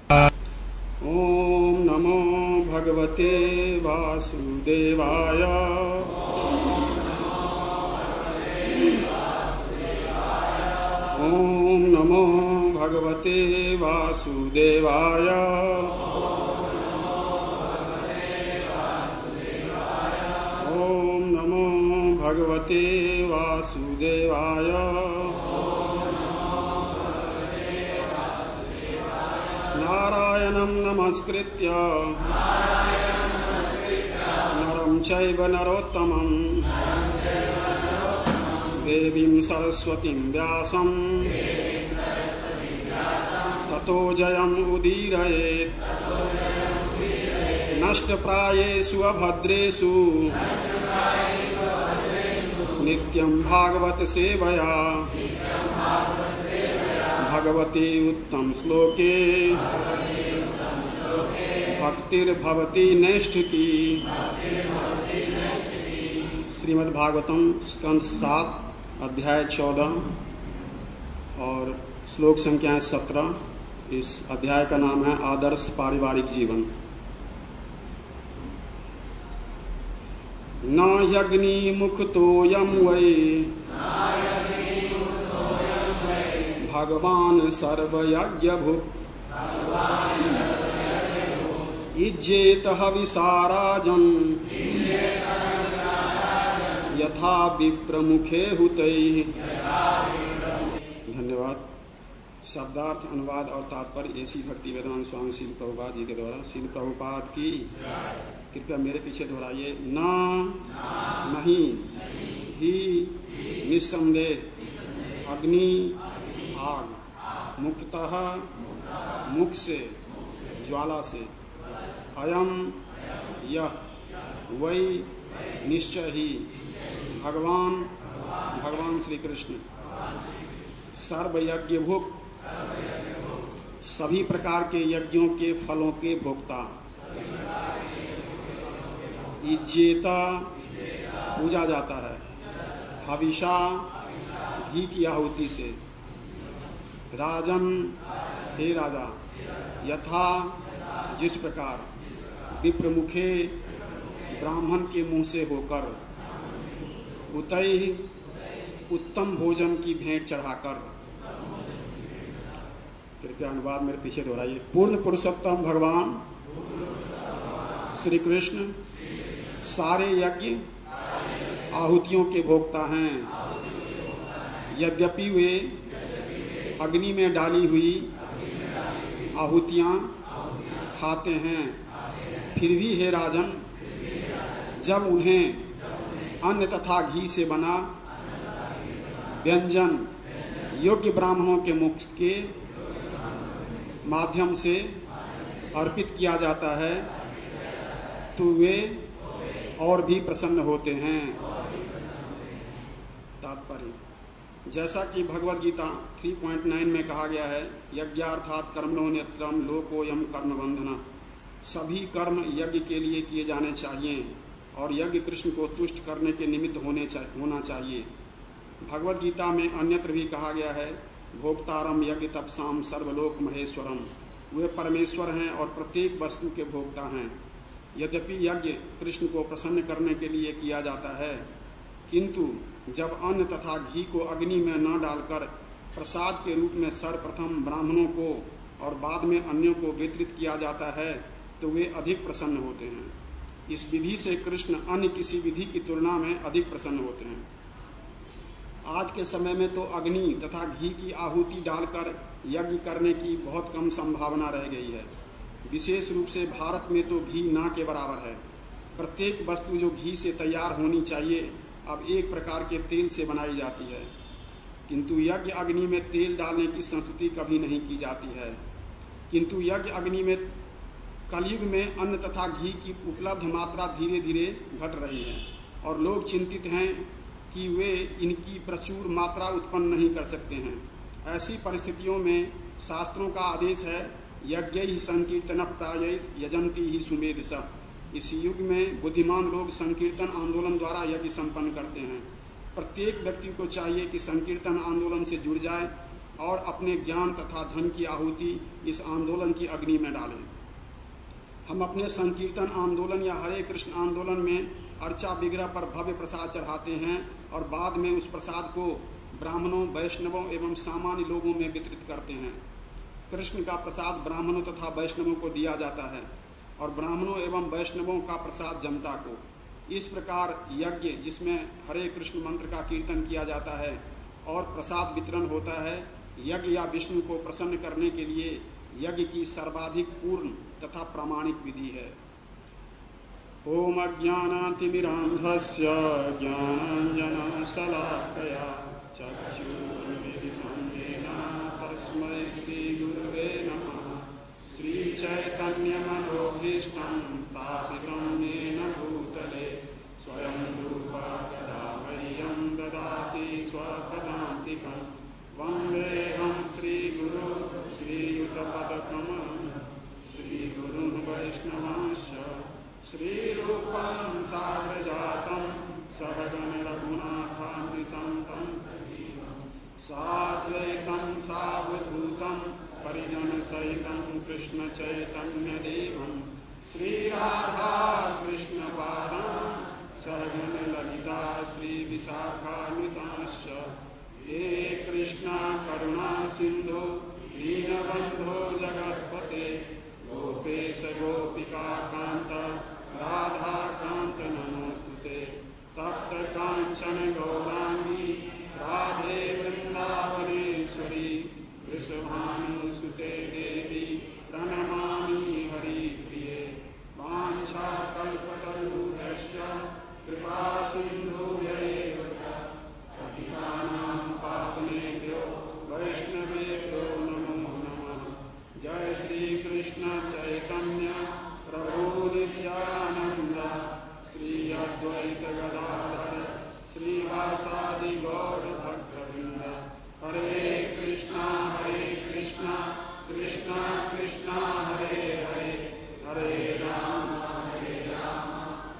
ओम नमो भगवते वासुदेवाय। ओम नमो भगवते वासुदेवाय। ओम नमो भगवते वासुदेवाय। नारायणं नमस्कृत्य नरं चैव नरोत्तमं देवीं सरस्वतीं व्यासं ततो जयम् उदीरयेत्। नष्टप्रायेषु अभद्रेषु नित्यं भागवत सेवया भगवती उत्तम श्लोके भक्तिर्भवती नैष्ठिकी। श्रीमद् भागवतम स्कंद 7 अध्याय 14 और श्लोक संख्या 17। इस अध्याय का नाम है आदर्श पारिवारिक जीवन। न यज्ञिमुखतोऽयं वै भगवान सर्वयज्ञभुक् इज्जेत हविषाराजन् यथा विप्रमुखे हुतैः। धन्यवाद। शब्दार्थ, अनुवाद और तात्पर्य ऐसी भक्ति वेदांत स्वामी श्रील प्रभुपाद जी के द्वारा। श्रील प्रभुपाद की कृपया मेरे पीछे दोहराइए। नहीं ही निस्संदेह अग्नि आग, मुक्तः मुख से ज्वाला से, अयम यह, वै निश्चय ही, भगवान श्री कृष्ण, सर्वयज्ञ भुक् सभी प्रकार के यज्ञों के फलों के भोक्ता, इज्जेता पूजा जाता है, हविषा घी की आहुति से, राजन हे राजा, यथा जिस प्रकार, विप्रमुखे ब्राह्मण के मुंह से होकर, उतई उत्तम भोजन की भेंट चढ़ाकर। कृपया अनुवाद मेरे पीछे दोहराइए। पूर्ण पुरुषोत्तम भगवान श्री कृष्ण सारे यज्ञ आहुतियों के भोक्ता हैं। यद्यपि वे अग्नि में डाली हुई आहुतियां खाते हैं, फिर भी हे राजन, जब उन्हें अन्न तथा घी से बना व्यंजन योग्य ब्राह्मणों के मुख के माध्यम से अर्पित किया जाता है तो वे और भी प्रसन्न होते हैं। तात्पर्य, जैसा कि भगवद गीता 3.9 में कहा गया है, यज्ञार्थात कर्मणो नियत्रम लोकोयम कर्म बंधना। सभी कर्म यज्ञ के लिए किए जाने चाहिए और यज्ञ कृष्ण को तुष्ट करने के निमित्त होना चाहिए। भगवद गीता में अन्यत्र भी कहा गया है, भोक्तारम यज्ञ तपसाम सर्वलोक महेश्वरम। वे परमेश्वर हैं और प्रत्येक वस्तु के भोक्ता हैं। यद्यपि यज्ञ कृष्ण को प्रसन्न करने के लिए किया जाता है, किंतु जब अन्न तथा घी को अग्नि में न डालकर प्रसाद के रूप में सर्वप्रथम ब्राह्मणों को और बाद में अन्यों को वितरित किया जाता है तो वे अधिक प्रसन्न होते हैं। इस विधि से कृष्ण अन्य किसी विधि की तुलना में अधिक प्रसन्न होते हैं। आज के समय में तो अग्नि तथा घी की आहुति डालकर यज्ञ करने की बहुत कम संभावना रह गई है। विशेष रूप से भारत में तो घी ना के बराबर है। प्रत्येक वस्तु जो घी से तैयार होनी चाहिए अब एक प्रकार के तेल से बनाई जाती है, किंतु यज्ञ अग्नि में तेल डालने की संस्कृति कभी नहीं की जाती है। किंतु यज्ञ अग्नि में कलयुग में अन्न तथा घी की उपलब्ध मात्रा धीरे धीरे घट रही है और लोग चिंतित हैं कि वे इनकी प्रचुर मात्रा उत्पन्न नहीं कर सकते हैं। ऐसी परिस्थितियों में शास्त्रों का आदेश है, यज्ञ ही संकीर्तन प्राय यजंती ही सुमेध स। इस युग में बुद्धिमान लोग संकीर्तन आंदोलन द्वारा यज्ञ संपन्न करते हैं। प्रत्येक व्यक्ति को चाहिए कि संकीर्तन आंदोलन से जुड़ जाए और अपने ज्ञान तथा धन की आहुति इस आंदोलन की अग्नि में डालें। हम अपने संकीर्तन आंदोलन या हरे कृष्ण आंदोलन में अर्चा विग्रह पर भव्य प्रसाद चढ़ाते हैं और बाद में उस प्रसाद को ब्राह्मणों, वैष्णवों एवं सामान्य लोगों में वितरित करते हैं। कृष्ण का प्रसाद ब्राह्मणों तथा वैष्णवों को दिया जाता है और ब्राह्मणों एवं वैष्णवों का प्रसाद जनता को। इस प्रकार यज्ञ जिसमें हरे कृष्ण मंत्र का कीर्तन किया जाता है और प्रसाद वितरण होता है, यज्ञ या विष्णु को प्रसन्न करने के लिए यज्ञ की सर्वाधिक पूर्ण तथा प्रामाणिक विधि है। ओम अज्ञानातिमिरान्धस्य ज्ञानाञ्जनशलाकया चक्षुरुन्मीलितं येन तस्मै श्रीगुरवे नमः। श्रीचैतन्यमनोभीष्टं स्थापितं येन भूतले स्वयं रूपा कदा मह्यं ददाति स्वपदान्तिकं। वन्देऽहं श्रीगुरो श्रीयुतपदकमलं श्रीगुरुन् वैष्णवांश्च श्रीरूपं साग्रजातं सहगण रघुनाथामृतं तं साद्वैतं सावधूतं परिजनसहितं कृष्णचैतन्यदेवं श्रीराधा कृष्णपादां सहगण ललिता श्रीविशाखान्वितांश्च। हे कृष्णा करुणा सिंधु दीनबंधो जगत्पते गोपेश गोपिका कांत राधा कांत नमोस्तुते। तप्त कांचन गौरांगी राधे वृंदावनेश्वरी वृषभानुसुते देवी प्रणमामि हरिप्रिये। वाञ्छाकल्पतरुभ्यश्च कृपा सिन्धुभ्यैव पतितानां पावनेभ्यो वैष्णवेभ्यो नमो नमः। जय श्री कृष्ण चैतन्य प्रभु नित्यानंद श्री अद्वैत गदाधर श्रीवासादि गौर भक्तवृंद। हरे कृष्णा कृष्णा कृष्णा हरे हरे, हरे राम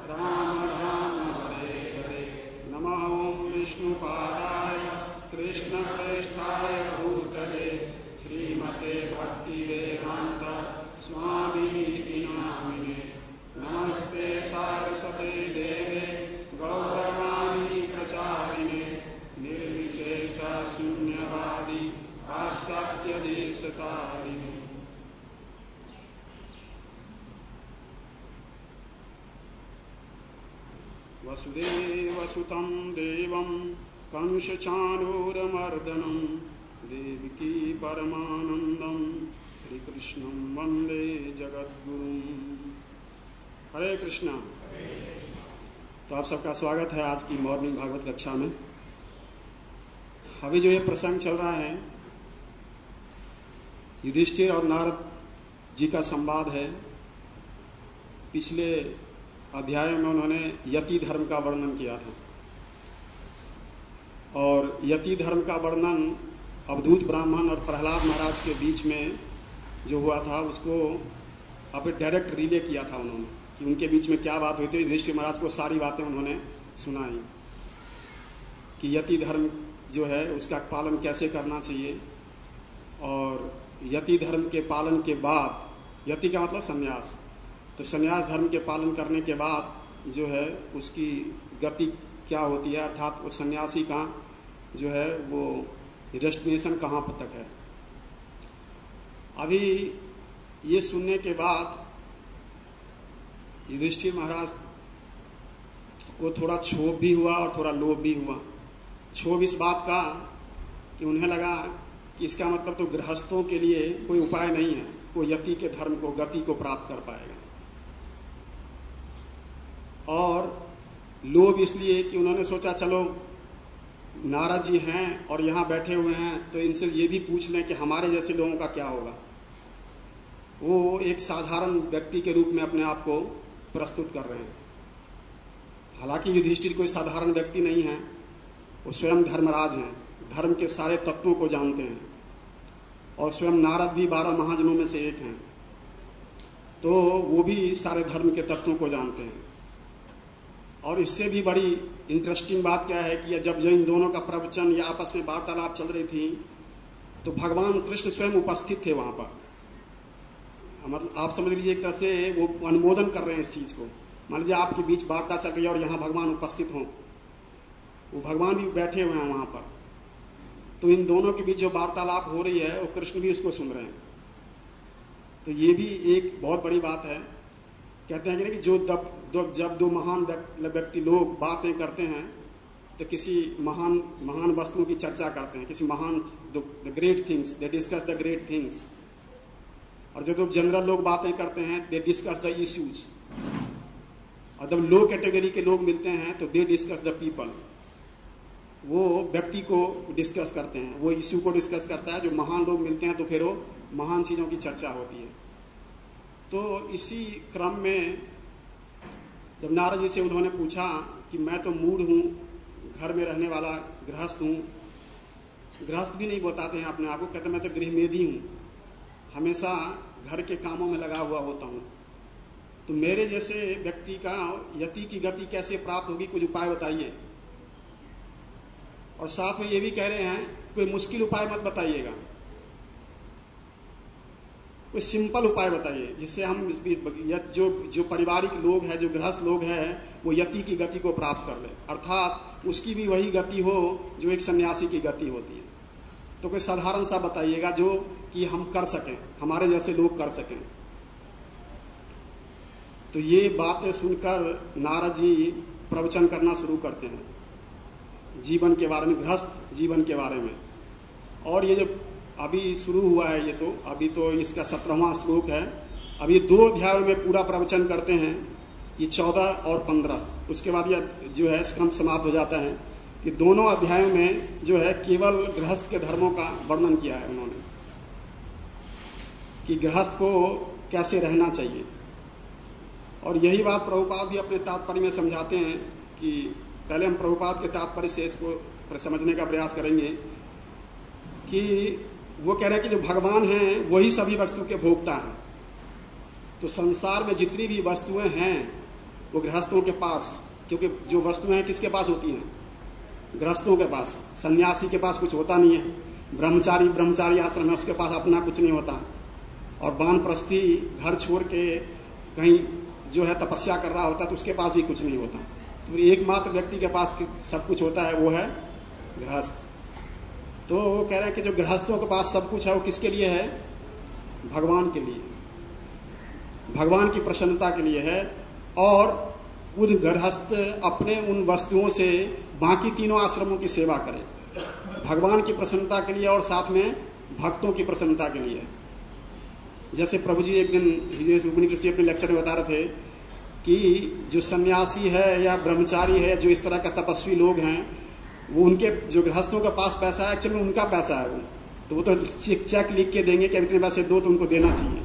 राम राम हरे हरे। नमः ओं विष्णुपादाय कृष्णप्रेष्ठाय भूतले श्रीमते भक्तिवेदांत स्वामिनीति नामिने। नमस्ते सारस्वते देवे गौरवाणी प्रचारिणे निर्विशेष शून्यवादी पाश्चात्य देशतारिणे। वसुदेवसुतं देवं कंसचाणूरमर्दनं देवकी परमानंदं श्रीकृष्णं वंदे जगद्गुरुं। हरे कृष्णा। तो आप सबका स्वागत है आज की मॉर्निंग भागवत कक्षा में। अभी जो ये प्रसंग चल रहा है युधिष्ठिर और नारद जी का संवाद है। पिछले अध्याय में उन्होंने यति धर्म का वर्णन किया था और यति धर्म का वर्णन अवधूत ब्राह्मण और प्रहलाद महाराज के बीच में जो हुआ था उसको अब डायरेक्ट रिले किया था उन्होंने कि उनके बीच में क्या बात हुई थी। युधिष्ठिर महाराज को सारी बातें उन्होंने सुनाई कि यति धर्म जो है उसका पालन कैसे करना चाहिए और यति धर्म के पालन के बाद, यति का मतलब संन्यास, तो संन्यास धर्म के पालन करने के बाद जो है उसकी गति क्या होती है, अर्थात वो सन्यासी का जो है वो डेस्टिनेशन कहाँ तक है। अभी ये सुनने के बाद युधिष्ठिर महाराज को थोड़ा क्षोभ भी हुआ और थोड़ा लोभ भी हुआ। क्षोभ इस बात का कि उन्हें लगा कि इसका मतलब तो गृहस्थों के लिए कोई उपाय नहीं है, कोई यति के धर्म को, गति को प्राप्त कर पाएगा। और लोभ इसलिए कि उन्होंने सोचा चलो नारद जी हैं और यहाँ बैठे हुए हैं तो इनसे ये भी पूछ लें कि हमारे जैसे लोगों का क्या होगा। वो एक साधारण व्यक्ति के रूप में अपने आप को प्रस्तुत कर रहे हैं। हालांकि युधिष्ठिर कोई साधारण व्यक्ति नहीं है, वो स्वयं धर्मराज हैं, धर्म के सारे तत्वों को जानते हैं और स्वयं नारद भी 12 महाजनों में से एक हैं, तो वो भी सारे धर्म के तत्वों को जानते हैं। और इससे भी बड़ी इंटरेस्टिंग बात क्या है कि जब इन दोनों का प्रवचन या आपस में वार्तालाप चल रही थी तो भगवान कृष्ण स्वयं उपस्थित थे वहाँ पर। मतलब आप समझ लीजिए एक तरह से वो अनुमोदन कर रहे हैं इस चीज़ को। मान लीजिए आपके बीच वार्ता चल रही है और यहाँ भगवान उपस्थित हों, वो भगवान भी बैठे हुए हैं वहाँ पर, तो इन दोनों के बीच जो वार्तालाप हो रही है वो कृष्ण भी उसको सुन रहे हैं। तो ये भी एक बहुत बड़ी बात है। कहते हैं कि जब दो महान व्यक्ति लोग बातें करते हैं तो किसी महान वस्तुओं की चर्चा करते हैं, किसी महान the great things, they discuss the great things. और जब जनरल लोग बातें करते हैं दे डिस्कस द इश्यूज। और जब लो कैटेगरी के लोग मिलते हैं तो दे डिस्कस द पीपल। वो व्यक्ति को डिस्कस करते हैं, वो इश्यू को डिस्कस करता है। जो महान लोग मिलते हैं तो फिर वो महान चीज़ों की चर्चा होती है। तो इसी क्रम में जब नारद जी से उन्होंने पूछा कि मैं तो मूढ़ हूँ, घर में रहने वाला गृहस्थ हूँ, गृहस्थ भी नहीं बताते हैं अपने आप को, कहते मैं तो गृहमेधी हूँ, हमेशा घर के कामों में लगा हुआ होता हूँ, तो मेरे जैसे व्यक्ति का यति की गति कैसे प्राप्त होगी, कुछ उपाय बताइए। और साथ में ये भी कह रहे हैं कोई मुश्किल उपाय मत बताइएगा, कोई सिंपल उपाय बताइए जिससे हम जो पारिवारिक लोग हैं, जो गृहस्थ लोग हैं, वो यति की गति को प्राप्त कर ले, अर्थात उसकी भी वही गति हो जो एक सन्यासी की गति होती है। तो कोई साधारण सा बताइएगा जो कि हम कर सकें, हमारे जैसे लोग कर सकें। तो ये बातें सुनकर नारद जी प्रवचन करना शुरू करते हैं जीवन के बारे में, गृहस्थ जीवन के बारे में। और ये जो अभी शुरू हुआ है, ये तो अभी तो इसका 17वां श्लोक है। अभी 2 अध्यायों में पूरा प्रवचन करते हैं, ये 14 और 15। उसके बाद यह जो है स्कंद समाप्त हो जाता है कि दोनों अध्यायों में जो है केवल गृहस्थ के धर्मों का वर्णन किया है उन्होंने, कि गृहस्थ को कैसे रहना चाहिए। और यही बात प्रभुपाद भी अपने तात्पर्य में समझाते हैं कि पहले हम प्रभुपाद के तात्पर्य से इसको समझने का प्रयास करेंगे कि वो कह रहे हैं कि जो भगवान हैं वही सभी वस्तु के भोक्ता हैं। तो संसार में जितनी भी वस्तुएं हैं वो गृहस्थों के पास, क्योंकि जो वस्तुएं हैं किसके पास होती हैं, गृहस्थों के पास। सन्यासी के पास कुछ होता नहीं है, ब्रह्मचारी आश्रम है उसके पास अपना कुछ नहीं होता, और वानप्रस्थी घर छोड़ के कहीं जो है तपस्या कर रहा होता है तो उसके पास भी कुछ नहीं होता। तो एकमात्र व्यक्ति के पास सब कुछ होता है वो है गृहस्थ। तो वो कह रहे हैं कि जो गृहस्थों के पास सब कुछ है वो किसके लिए है, भगवान के लिए, भगवान की प्रसन्नता के लिए है। और उन गृहस्थ अपने उन वस्तुओं से बाकी तीनों आश्रमों की सेवा करें, भगवान की प्रसन्नता के लिए और साथ में भक्तों की प्रसन्नता के लिए। जैसे प्रभु जी एक दिन अपने लेक्चर में बता रहे थे कि जो सन्यासी है या ब्रह्मचारी है, जो इस तरह का तपस्वी लोग हैं, वो उनके जो गृहस्थों के पास पैसा है एक्चुअली उनका पैसा है, वो तो चेक लिख के देंगे कि इतने पैसे दो तो उनको देना चाहिए।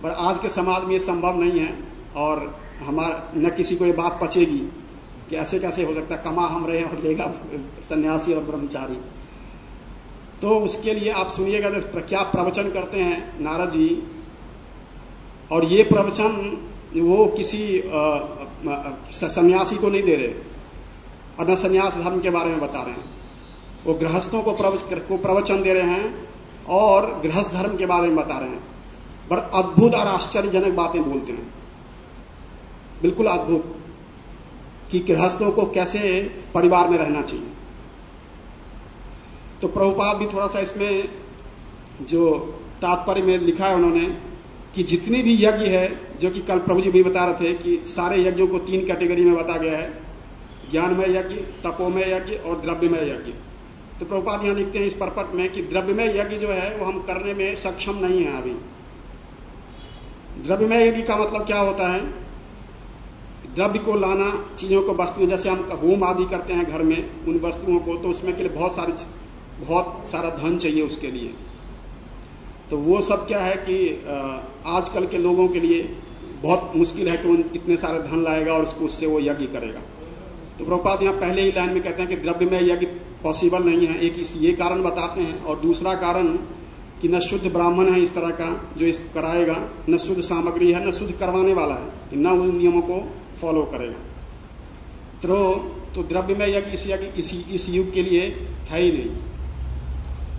पर आज के समाज में ये संभव नहीं है, और हमारा न किसी को ये बात पचेगी कि ऐसे कैसे हो सकता है, कमा हम रहे हैं और लेगा सन्यासी और ब्रह्मचारी। तो उसके लिए आप सुनिएगा क्या प्रवचन करते हैं नारद जी। और ये प्रवचन वो किसी सन्यासी को नहीं दे रहे और न सन्यास धर्म के बारे में बता रहे हैं, वो गृहस्थों को प्रवचन दे रहे हैं और गृहस्थ धर्म के बारे में बता रहे हैं। बड़ा अद्भुत और आश्चर्यजनक बातें बोलते हैं, बिल्कुल अद्भुत, कि गृहस्थों को कैसे परिवार में रहना चाहिए। तो प्रभुपाद भी थोड़ा सा इसमें जो तात्पर्य में लिखा है उन्होंने कि जितनी भी यज्ञ है, जो कि कल प्रभु जी भी बता रहे थे कि सारे यज्ञों को 3 कैटेगरी में बता गया है, ज्ञानमय यज्ञ, तपोमय यज्ञ और द्रव्यमय यज्ञ। तो प्रभुपाद यहाँ लिखते हैं इस परपट में कि द्रव्यमय यज्ञ जो है वो हम करने में सक्षम नहीं है अभी। द्रव्यमय यज्ञ का मतलब क्या होता है, द्रव्य को लाना, चीज़ों को, वस्तुएं, जैसे हम होम आदि करते हैं घर में उन वस्तुओं को, तो उसमें के लिए बहुत सारा धन चाहिए उसके लिए। तो वो सब क्या है कि आजकल के लोगों के लिए बहुत मुश्किल है कि वो इतने सारे धन लाएगा और उससे वो यज्ञ करेगा। तो प्रभुपाद यहाँ पहले ही लाइन में कहते हैं कि द्रव्यमय यज्ञ पॉसिबल नहीं है। एक ये कारण बताते हैं, और दूसरा कारण कि न शुद्ध ब्राह्मण है इस तरह का जो इस कराएगा, न शुद्ध सामग्री है, न शुद्ध करवाने वाला है, न उन नियमों को फॉलो करेगा। तो द्रव्यमय यज्ञ इस युग के लिए है ही नहीं।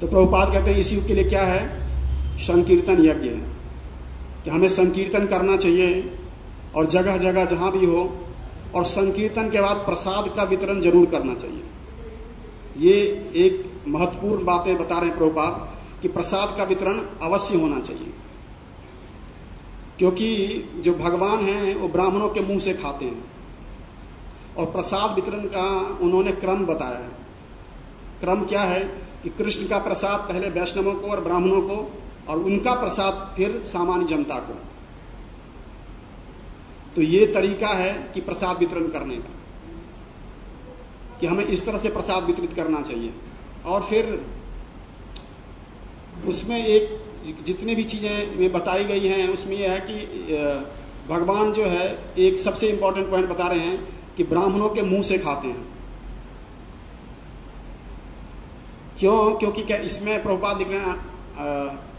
तो प्रभुपाद कहते हैं इस युग के लिए क्या है, संकीर्तन यज्ञ है, कि हमें संकीर्तन करना चाहिए और जगह जगह जहाँ भी हो, और संकीर्तन के बाद प्रसाद का वितरण जरूर करना चाहिए। ये एक महत्वपूर्ण बातें बता रहे हैं प्रभुपाद कि प्रसाद का वितरण अवश्य होना चाहिए, क्योंकि जो भगवान हैं वो ब्राह्मणों के मुंह से खाते हैं, और प्रसाद वितरण का उन्होंने क्रम बताया है। क्रम क्या है कि कृष्ण का प्रसाद पहले वैष्णवों को और ब्राह्मणों को, और उनका प्रसाद फिर सामान्य जनता को। तो ये तरीका है कि प्रसाद वितरण करने का, कि हमें इस तरह से प्रसाद वितरित करना चाहिए। और फिर उसमें एक जितने भी चीज़ें बताई गई हैं उसमें यह है कि भगवान जो है एक सबसे इम्पोर्टेंट पॉइंट बता रहे हैं कि ब्राह्मणों के मुंह से खाते हैं। क्यों? क्योंकि क्या इसमें प्रभुपाद लिख रहे हैं,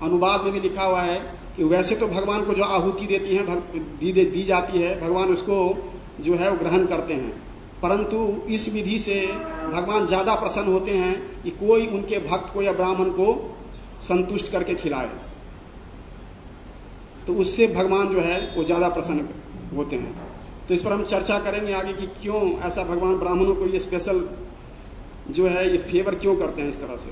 अनुवाद में भी लिखा हुआ है कि वैसे तो भगवान को जो आहुति देती है दी जाती है, भगवान उसको जो है वो ग्रहण करते हैं, परंतु इस विधि से भगवान ज़्यादा प्रसन्न होते हैं कि कोई उनके भक्त को या ब्राह्मण को संतुष्ट करके खिलाए, तो उससे भगवान जो है वो ज़्यादा प्रसन्न होते हैं। तो इस पर हम चर्चा करेंगे आगे कि क्यों ऐसा भगवान ब्राह्मणों को ये स्पेशल जो है ये फेवर क्यों करते हैं इस तरह से।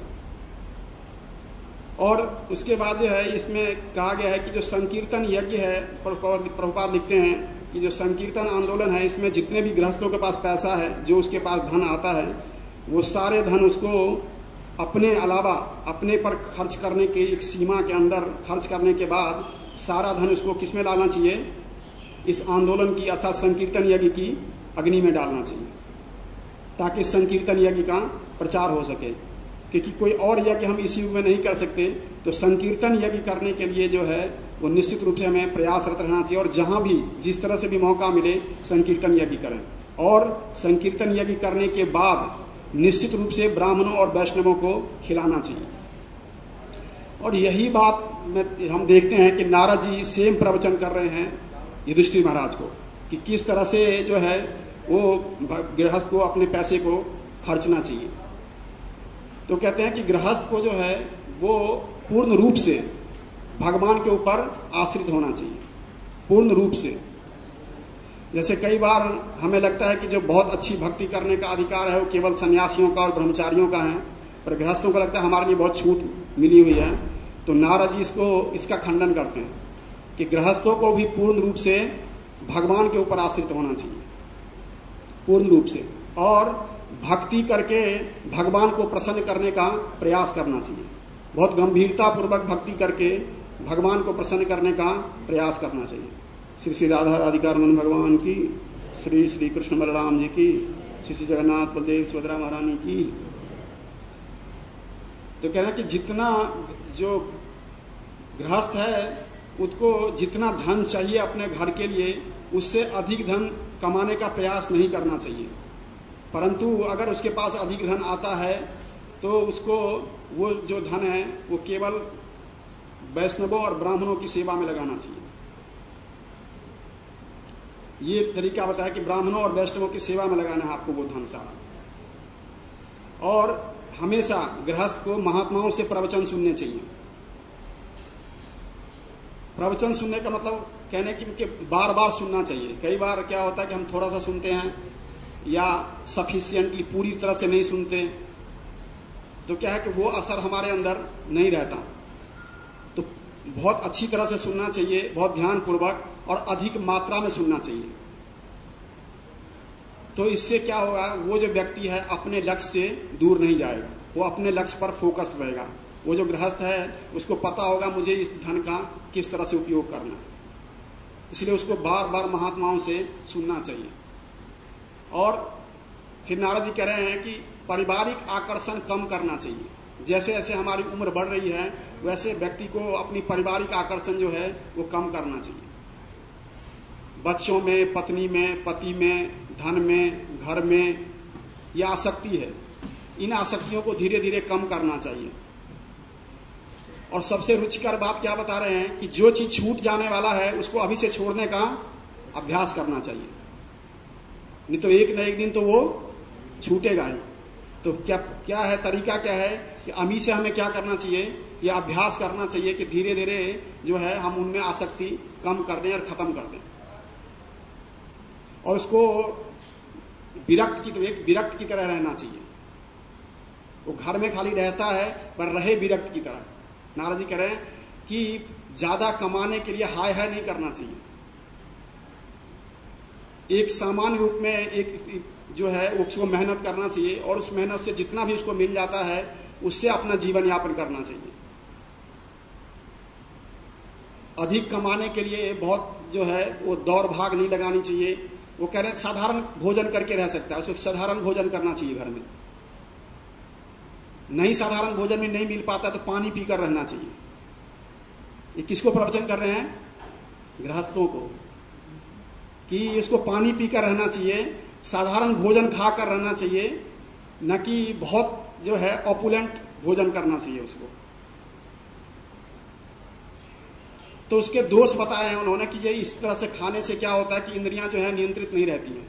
और उसके बाद जो है इसमें कहा गया है कि जो संकीर्तन यज्ञ है, प्रभुपाद लिखते हैं कि जो संकीर्तन आंदोलन है इसमें जितने भी गृहस्थों के पास पैसा है, जो उसके पास धन आता है, वो सारे धन उसको अपने अलावा अपने पर खर्च करने के एक सीमा के अंदर खर्च करने के बाद सारा धन उसको किस में डालना चाहिए, इस आंदोलन की अर्थात संकीर्तन यज्ञ की अग्नि में डालना चाहिए, ताकि संकीर्तन यज्ञ का प्रचार हो सके। क्योंकि कोई और यज्ञ हम इस युग में नहीं कर सकते, तो संकीर्तन यज्ञ करने के लिए जो है वो निश्चित रूप से हमें प्रयासरत रहना चाहिए, और जहाँ भी जिस तरह से भी मौका मिले संकीर्तन यज्ञ करें। और संकीर्तन यज्ञ करने के बाद निश्चित रूप से ब्राह्मणों और वैष्णवों को खिलाना चाहिए। और यही बात हम देखते हैं कि नारद जी सेम प्रवचन कर रहे हैं युधिष्ठिर महाराज को, कि किस तरह से जो है वो गृहस्थ को अपने पैसे को खर्चना चाहिए। तो कहते हैं कि गृहस्थ को जो है वो पूर्ण रूप से भगवान के ऊपर आश्रित होना चाहिए, पूर्ण रूप से। जैसे कई बार हमें लगता है कि जो बहुत अच्छी भक्ति करने का अधिकार है वो केवल सन्यासियों का और ब्रह्मचारियों का है, पर गृहस्थों को लगता है हमारे लिए बहुत छूट मिली हुई है। तो नारद जी इसका खंडन करते हैं कि गृहस्थों को भी पूर्ण रूप से भगवान के ऊपर आश्रित होना चाहिए, पूर्ण रूप से, और भक्ति करके भगवान को प्रसन्न करने का प्रयास करना चाहिए। बहुत गंभीरता पूर्वक भक्ति करके भगवान को प्रसन्न करने का प्रयास करना चाहिए। श्री श्री राधा राधिका रमन भगवान की, श्री श्री कृष्ण बलराम जी की, श्री श्री जगन्नाथ बलदेव सुभद्रा महारानी की। तो कहना है कि जितना जो गृहस्थ है उसको जितना धन चाहिए अपने घर के लिए, उससे अधिक धन कमाने का प्रयास नहीं करना चाहिए। परंतु अगर उसके पास अधिक धन आता है तो उसको वो जो धन है वो केवल वैष्णवों और ब्राह्मणों की सेवा में लगाना चाहिए। ये तरीका बताया कि ब्राह्मणों और वैष्णवों की सेवा में लगाना है आपको वो धन सारा। और हमेशा गृहस्थ को महात्माओं से प्रवचन सुनने चाहिए। प्रवचन सुनने का मतलब कहने की बार बार सुनना चाहिए। कई बार क्या होता है कि हम थोड़ा सा सुनते हैं या सफिशिएंटली पूरी तरह से नहीं सुनते, तो क्या है कि वो असर हमारे अंदर नहीं रहता। तो बहुत अच्छी तरह से सुनना चाहिए, बहुत ध्यानपूर्वक और अधिक मात्रा में सुनना चाहिए। तो इससे क्या होगा, वो जो व्यक्ति है अपने लक्ष्य से दूर नहीं जाएगा, वो अपने लक्ष्य पर फोकस रहेगा। वो जो गृहस्थ है उसको पता होगा मुझे इस धन का किस तरह से उपयोग करना है, इसलिए उसको बार बार महात्माओं से सुनना चाहिए। और फिर नारद जी कह रहे हैं कि पारिवारिक आकर्षण कम करना चाहिए। जैसे जैसे हमारी उम्र बढ़ रही है वैसे व्यक्ति को अपनी पारिवारिक आकर्षण जो है वो कम करना चाहिए। बच्चों में, पत्नी में, पति में, धन में, घर में यह आसक्ति है, इन आसक्तियों को धीरे धीरे कम करना चाहिए। और सबसे रुचिकर बात क्या बता रहे हैं कि जो चीज छूट जाने वाला है उसको अभी से छोड़ने का अभ्यास करना चाहिए, नहीं तो एक न एक दिन तो वो छूटेगा ही। तो क्या है तरीका, क्या है कि अभी से हमें क्या करना चाहिए, कि अभ्यास करना चाहिए कि धीरे धीरे जो है हम उनमें आसक्ति कम कर दें और ख़त्म कर दें, और उसको विरक्त की तरह रहना चाहिए। वो घर में खाली रहता है पर रहे विरक्त की तरह। नारद जी कह रहे हैं कि ज़्यादा कमाने के लिए हाय हाय नहीं करना चाहिए। एक सामान्य रूप में एक जो है उसको मेहनत करना चाहिए, और उस मेहनत से जितना भी उसको मिल जाता है उससे अपना जीवन यापन करना चाहिए। अधिक कमाने के लिए बहुत जो है वो दौड़ भाग नहीं लगानी चाहिए। वो कह रहे हैं साधारण भोजन करके रह सकता है, उसको साधारण भोजन करना चाहिए घर में। नहीं साधारण भोजन में नहीं मिल पाता तो पानी पीकर रहना चाहिए। ये किसको प्रवचन कर रहे हैं? गृहस्थों को, कि इसको पानी पीकर रहना चाहिए, साधारण भोजन खाकर रहना चाहिए, न कि बहुत जो है ऑपुलेंट भोजन करना चाहिए उसको। तो उसके दोष बताए हैं उन्होंने कि ये इस तरह से खाने से क्या होता है कि इंद्रियां जो है नियंत्रित नहीं रहती हैं।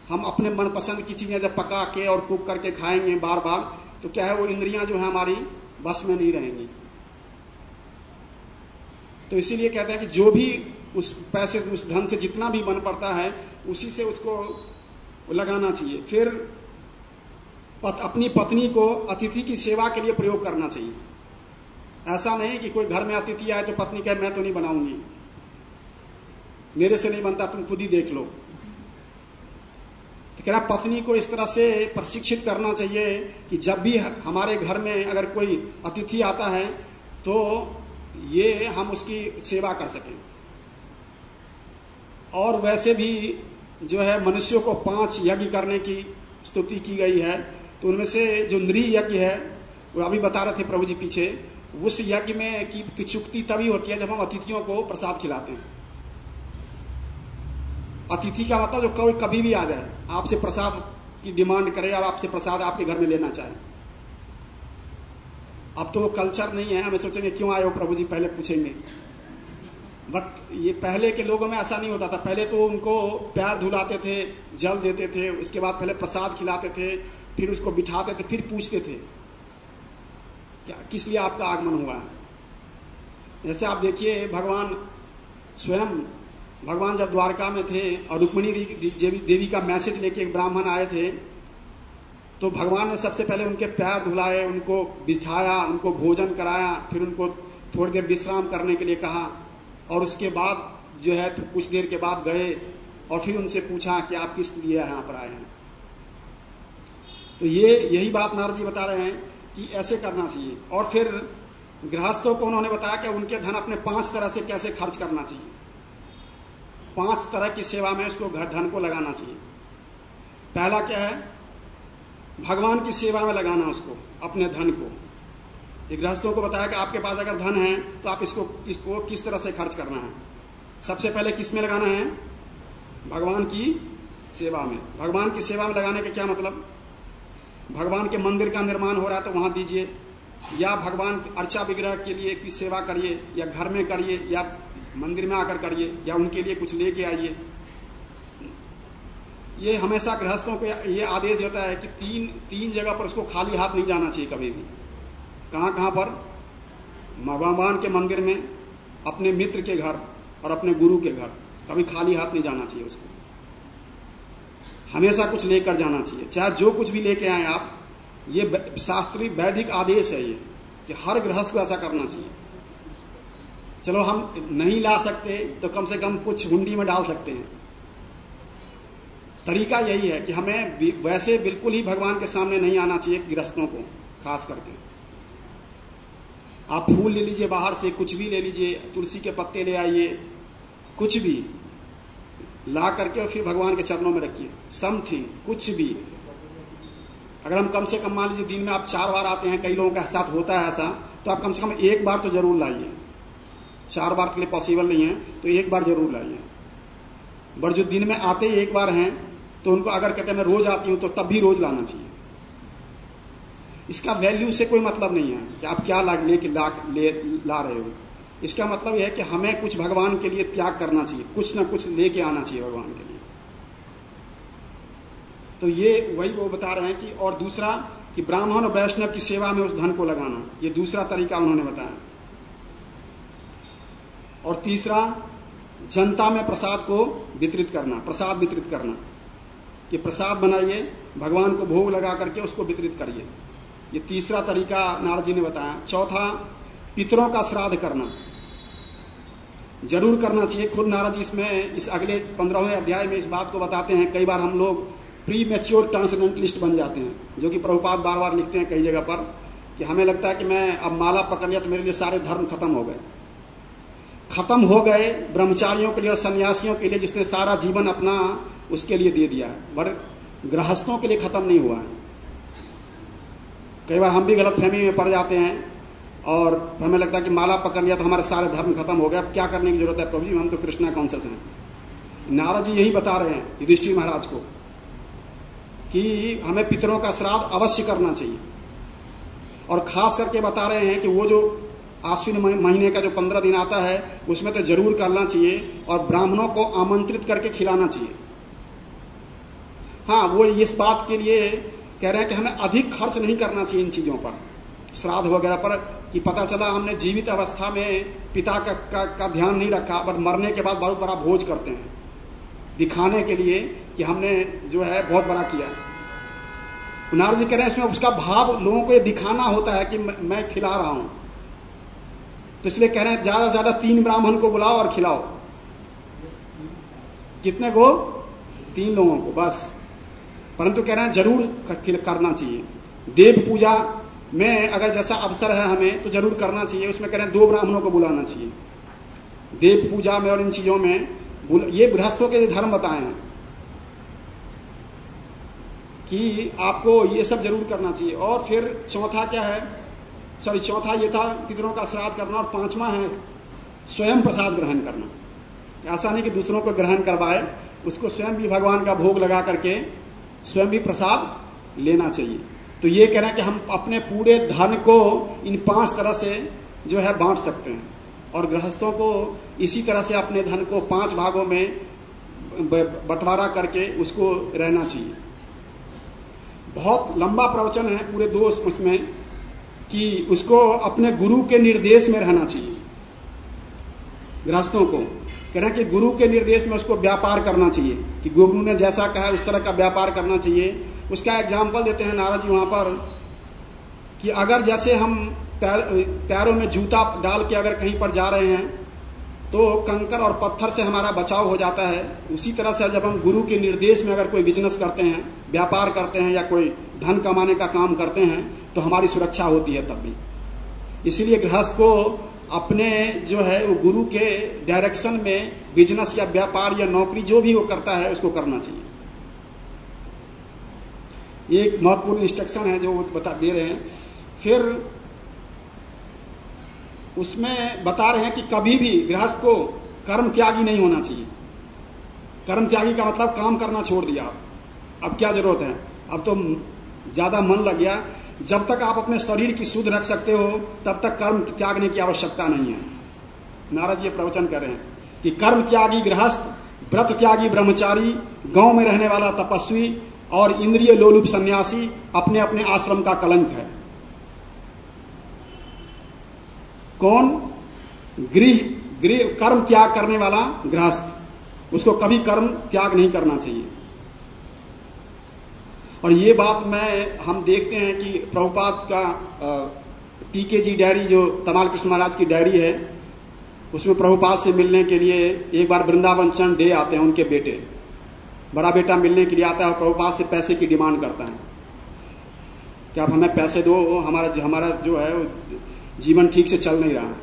हम अपने मनपसंद की चीज़ें जब पका के और कुक करके खाएंगे बार बार, तो क्या है वो इंद्रियां जो है हमारी बस में नहीं रहेंगी। तो इसीलिए कहते हैं कि जो भी उस पैसे उस धन से जितना भी बन पड़ता है उसी से उसको लगाना चाहिए। फिर अपनी पत्नी को अतिथि की सेवा के लिए प्रयोग करना चाहिए। ऐसा नहीं कि कोई घर में अतिथि आए तो पत्नी कहे मैं तो नहीं बनाऊंगी, मेरे से नहीं बनता, तुम खुद ही देख लो। तो कह रहा पत्नी को इस तरह से प्रशिक्षित करना चाहिए कि जब भी हमारे घर में अगर कोई अतिथि आता है तो ये हम उसकी सेवा कर सकें। और वैसे भी जो है मनुष्यों को 5 यज्ञ करने की स्तुति की गई है। तो उनमें से जो नृ यज्ञ है वो अभी बता रहे थे प्रभु जी पीछे, उस यज्ञ में की चुक्ति तभी होती है जब हम अतिथियों को प्रसाद खिलाते हैं। अतिथि का मतलब जो कोई कभी भी आ जाए आपसे प्रसाद की डिमांड करे और आपसे प्रसाद आपके घर में लेना चाहे। अब तो वो कल्चर नहीं है, हमें सोचेंगे क्यों आए हो प्रभु जी, पहले पूछेंगे। बट ये पहले के लोगों में ऐसा नहीं होता था। पहले तो उनको पैर धुलाते थे, जल देते थे, उसके बाद पहले प्रसाद खिलाते थे, फिर उसको बिठाते थे, फिर पूछते थे क्या किस लिए आपका आगमन हुआ है। जैसे आप देखिए भगवान स्वयं, भगवान जब द्वारका में थे और रुक्मिणी देवी का मैसेज लेके एक ब्राह्मण आए थे, तो भगवान ने सबसे पहले उनके पैर धुलाए, उनको बिठाया, उनको भोजन कराया, फिर उनको थोड़ी देर विश्राम करने के लिए कहा, और उसके बाद जो है तो कुछ देर के बाद गए और फिर उनसे पूछा कि आप किस लिए यहाँ पर आए हैं। तो यही बात नारद जी बता रहे हैं कि ऐसे करना चाहिए। और फिर गृहस्थों को उन्होंने बताया कि उनके धन अपने 5 तरह से कैसे खर्च करना चाहिए। 5 तरह की सेवा में उसको धन को लगाना चाहिए। पहला क्या है? भगवान की सेवा में लगाना उसको, अपने धन को। गृहस्थों को बताया कि आपके पास अगर धन है तो आप इसको किस तरह से खर्च करना है। सबसे पहले किस में लगाना है? भगवान की सेवा में। भगवान की सेवा में लगाने का क्या मतलब? भगवान के मंदिर का निर्माण हो रहा है तो वहाँ दीजिए, या भगवान अर्चा विग्रह के लिए की सेवा करिए, या घर में करिए, या मंदिर में आकर करिए, या उनके लिए कुछ लेके आइए। ये हमेशा गृहस्थों को ये आदेश देता है कि तीन जगह पर उसको खाली हाथ नहीं जाना चाहिए कभी भी। कहाँ पर? भगवान के मंदिर में, अपने मित्र के घर और अपने गुरु के घर। कभी खाली हाथ नहीं जाना चाहिए उसको, हमेशा कुछ लेकर जाना चाहिए, चाहे जो कुछ भी लेके आए आप। ये शास्त्रीय वैदिक आदेश है ये, कि हर गृहस्थ को ऐसा करना चाहिए। चलो हम नहीं ला सकते तो कम से कम कुछ हुंडी में डाल सकते हैं। तरीका यही है कि हमें वैसे बिल्कुल ही भगवान के सामने नहीं आना चाहिए गृहस्थों को, खास करके। आप फूल ले लीजिए बाहर से, कुछ भी ले लीजिए, तुलसी के पत्ते ले आइए, कुछ भी ला करके और फिर भगवान के चरणों में रखिए। समथिंग, कुछ भी। अगर हम कम से कम मान लीजिए दिन में आप 4 बार आते हैं, कई लोगों के साथ होता है ऐसा, तो आप कम से कम 1 बार तो जरूर लाइए। 4 बार के लिए पॉसिबल नहीं है तो 1 बार जरूर लाइए। बट जो दिन में आते ही 1 बार हैं तो उनको अगर कहते हैं मैं रोज आती हूँ तो तब भी रोज लाना चाहिए। इसका वैल्यू से कोई मतलब नहीं है कि आप क्या ला रहे हो। इसका मतलब यह है कि हमें कुछ भगवान के लिए त्याग करना चाहिए, कुछ ना कुछ लेके आना चाहिए भगवान के लिए। तो ये वही वो बता रहे हैं कि, और दूसरा कि ब्राह्मण और वैष्णव की सेवा में उस धन को लगाना, ये दूसरा तरीका उन्होंने बताया। और तीसरा, जनता में प्रसाद को वितरित करना, प्रसाद वितरित करना, कि प्रसाद बनाइए, भगवान को भोग लगा करके उसको वितरित करिए। ये तीसरा तरीका नारद जी ने बताया। चौथा, पितरों का श्राद्ध करना जरूर करना चाहिए। खुद नारद जी इसमें इस अगले 15वें अध्याय में इस बात को बताते हैं। कई बार हम लोग प्री मैच्योर ट्रांसेंडेंटलिस्ट बन जाते हैं, जो कि प्रभुपाद बार बार लिखते हैं कई जगह पर, कि हमें लगता है कि मैं अब माला पकड़ लिया तो मेरे लिए सारे धर्म खत्म हो गए। खत्म हो गए ब्रह्मचारियों के लिए और सन्यासियों के लिए, जिसने सारा जीवन अपना उसके लिए दे दिया है, पर गृहस्थों के लिए खत्म नहीं हुआ है। कई बार हम भी गलतफहमी में पड़ जाते हैं और हमें लगता है कि माला पकड़ लिया तो हमारे सारे धर्म खत्म हो गए, अब क्या करने की जरूरत है प्रभु जी, हम तो कृष्णा कॉन्शियस हैं। नारद जी यही बता रहे हैं युधिष्ठिर महाराज को कि हमें पितरों का श्राद्ध अवश्य करना चाहिए। और खास करके बता रहे हैं कि वो जो आश्विन महीने का जो 15 दिन आता है उसमें तो जरूर करना चाहिए, और ब्राह्मणों को आमंत्रित करके खिलाना चाहिए। हाँ, वो इस बात के लिए कह रहे हैं कि हमें अधिक खर्च नहीं करना चाहिए इन चीज़ों पर, श्राद्ध वगैरह पर, कि पता चला हमने जीवित अवस्था में पिता का ध्यान नहीं रखा, बट मरने के बाद बहुत बड़ा भोज करते हैं दिखाने के लिए कि हमने जो है बहुत बड़ा किया। नारद जी कह रहे हैं इसमें उसका भाव लोगों को ये दिखाना होता है कि मैं खिला रहा हूं, तो इसलिए कह रहे हैं ज्यादा से ज्यादा 3 ब्राह्मण को बुलाओ और खिलाओ। कितने को? 3 लोगों को बस। परंतु कह रहे हैं जरूर करना चाहिए। देव पूजा में अगर जैसा अवसर है हमें तो जरूर करना चाहिए, उसमें कह रहे हैं 2 ब्राह्मणों को बुलाना चाहिए। देव पूजा में और इन चीजों में ये गृहस्थों के धर्म बताए हैं कि आपको ये सब जरूर करना चाहिए। और फिर चौथा क्या है, चौथा ये था पितरों का श्राद्ध करना, और 5वां है स्वयं प्रसाद ग्रहण करना। ऐसा नहीं कि दूसरों को ग्रहण करवाए, उसको स्वयं भी भगवान का भोग लगा करके स्वयं भी प्रसाद लेना चाहिए। तो ये कह रहे हैं कि हम अपने पूरे धन को इन 5 तरह से जो है बांट सकते हैं, और गृहस्थों को इसी तरह से अपने धन को 5 भागों में बंटवारा करके उसको रहना चाहिए। बहुत लंबा प्रवचन है पूरे 2 उसमें, कि उसको अपने गुरु के निर्देश में रहना चाहिए। गृहस्थों को कह रहे हैं कि गुरु के निर्देश में उसको व्यापार करना चाहिए, कि गुरु ने जैसा कहा उस तरह का व्यापार करना चाहिए। उसका एग्जाम्पल देते हैं नारद जी वहाँ पर, कि अगर जैसे हम पैरों में जूता डाल के अगर कहीं पर जा रहे हैं तो कंकर और पत्थर से हमारा बचाव हो जाता है, उसी तरह से जब हम गुरु के निर्देश में अगर कोई बिजनेस करते हैं, व्यापार करते हैं, या कोई धन कमाने का काम करते हैं तो हमारी सुरक्षा होती है तब भी। इसलिए गृहस्थ को अपने जो है वो गुरु के डायरेक्शन में बिजनेस या व्यापार या नौकरी जो भी वो करता है उसको करना चाहिए। ये एक महत्वपूर्ण इंस्ट्रक्शन है जो वो बता दे रहे हैं। फिर उसमें बता रहे हैं कि कभी भी गृहस्थ को कर्म त्यागी नहीं होना चाहिए। कर्म त्यागी का मतलब काम करना छोड़ दिया, अब क्या जरूरत है, अब तो ज्यादा मन लग गया। जब तक आप अपने शरीर की शुद्ध रख सकते हो तब तक कर्म त्यागने की आवश्यकता नहीं है। नारद ये प्रवचन कर रहे हैं कि कर्म त्यागी गृहस्थ, व्रत त्यागी ब्रह्मचारी, गांव में रहने वाला तपस्वी और इंद्रिय लोलुप सन्यासी अपने अपने आश्रम का कलंक है। कौन? गृह कर्म त्याग करने वाला गृहस्थ, उसको कभी कर्म त्याग नहीं करना चाहिए। और ये बात हम देखते हैं कि प्रभुपाद का टीके जी डायरी, जो तमाल कृष्ण महाराज की डायरी है, उसमें प्रभुपाद से मिलने के लिए एक बार वृंदावन चंद डे आते हैं उनके बेटे, बड़ा बेटा मिलने के लिए आता है और प्रभुपाद से पैसे की डिमांड करता है कि आप हमें पैसे दो, हमारा जो है जीवन ठीक से चल नहीं रहा है।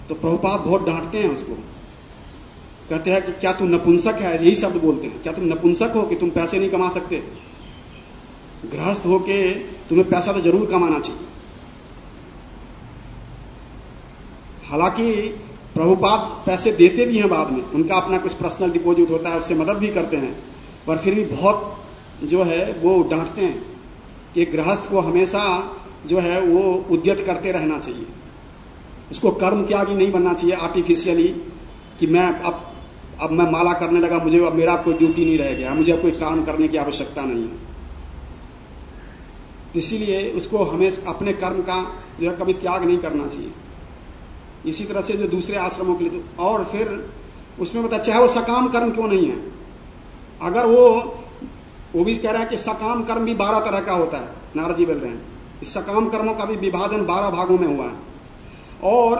तो प्रभुपाद बहुत डांटते हैं उसको, कहते हैं कि क्या तू नपुंसक है, यही शब्द बोलते हैं, क्या तुम नपुंसक हो कि तुम पैसे नहीं कमा सकते? गृहस्थ हो के तुम्हें पैसा तो जरूर कमाना चाहिए। हालांकि प्रभुपाद पैसे देते भी हैं बाद में, उनका अपना कुछ पर्सनल डिपॉजिट होता है, उससे मदद भी करते हैं, पर फिर भी बहुत जो है वो डांटते हैं कि गृहस्थ को हमेशा जो है वो उद्यत करते रहना चाहिए, उसको कर्म त्यागी नहीं बनना चाहिए आर्टिफिशियली, कि मैं अब अब मैं माला करने लगा, मुझे अब मेरा कोई ड्यूटी नहीं रह गया, मुझे अब कोई काम करने की आवश्यकता नहीं है। इसीलिए उसको हमें अपने कर्म का जो है कभी त्याग नहीं करना चाहिए। इसी तरह से जो दूसरे आश्रमों के लिए तो, और फिर उसमें बता चाहे वो सकाम कर्म क्यों नहीं है, अगर वो भी कह रहे हैं कि सकाम कर्म भी 12 तरह का होता है। नारद जी बोल रहे हैं इस सकाम कर्मों का भी विभाजन 12 भागों में हुआ है। और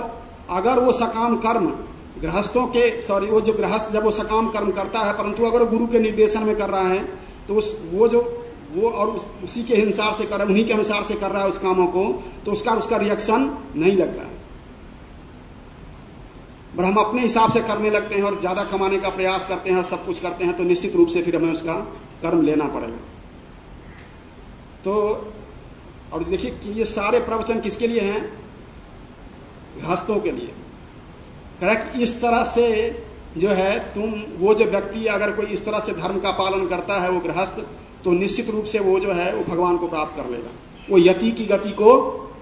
अगर वो सकाम कर्म गृहस्थों के वो जो गृहस्थ जब वो सकाम कर्म करता है, परंतु अगर वो गुरु के निर्देशन में कर रहा है तो उसी के अनुसार से कर रहा है, उन्हीं के अनुसार से कर रहा है उस कामों को, तो उसका रिएक्शन नहीं लगता है। पर हम अपने हिसाब से करने लगते हैं और ज़्यादा कमाने का प्रयास करते हैं और सब कुछ करते हैं, तो निश्चित रूप से फिर हमें उसका कर्म लेना पड़ेगा। तो और देखिए कि ये सारे प्रवचन किसके लिए हैं? गृहस्थों के लिए। करेक्ट, इस तरह से जो है वो जो व्यक्ति अगर कोई इस तरह से धर्म का पालन करता है वो गृहस्थ, तो निश्चित रूप से वो जो है वो भगवान को प्राप्त कर लेगा, वो यति की गति को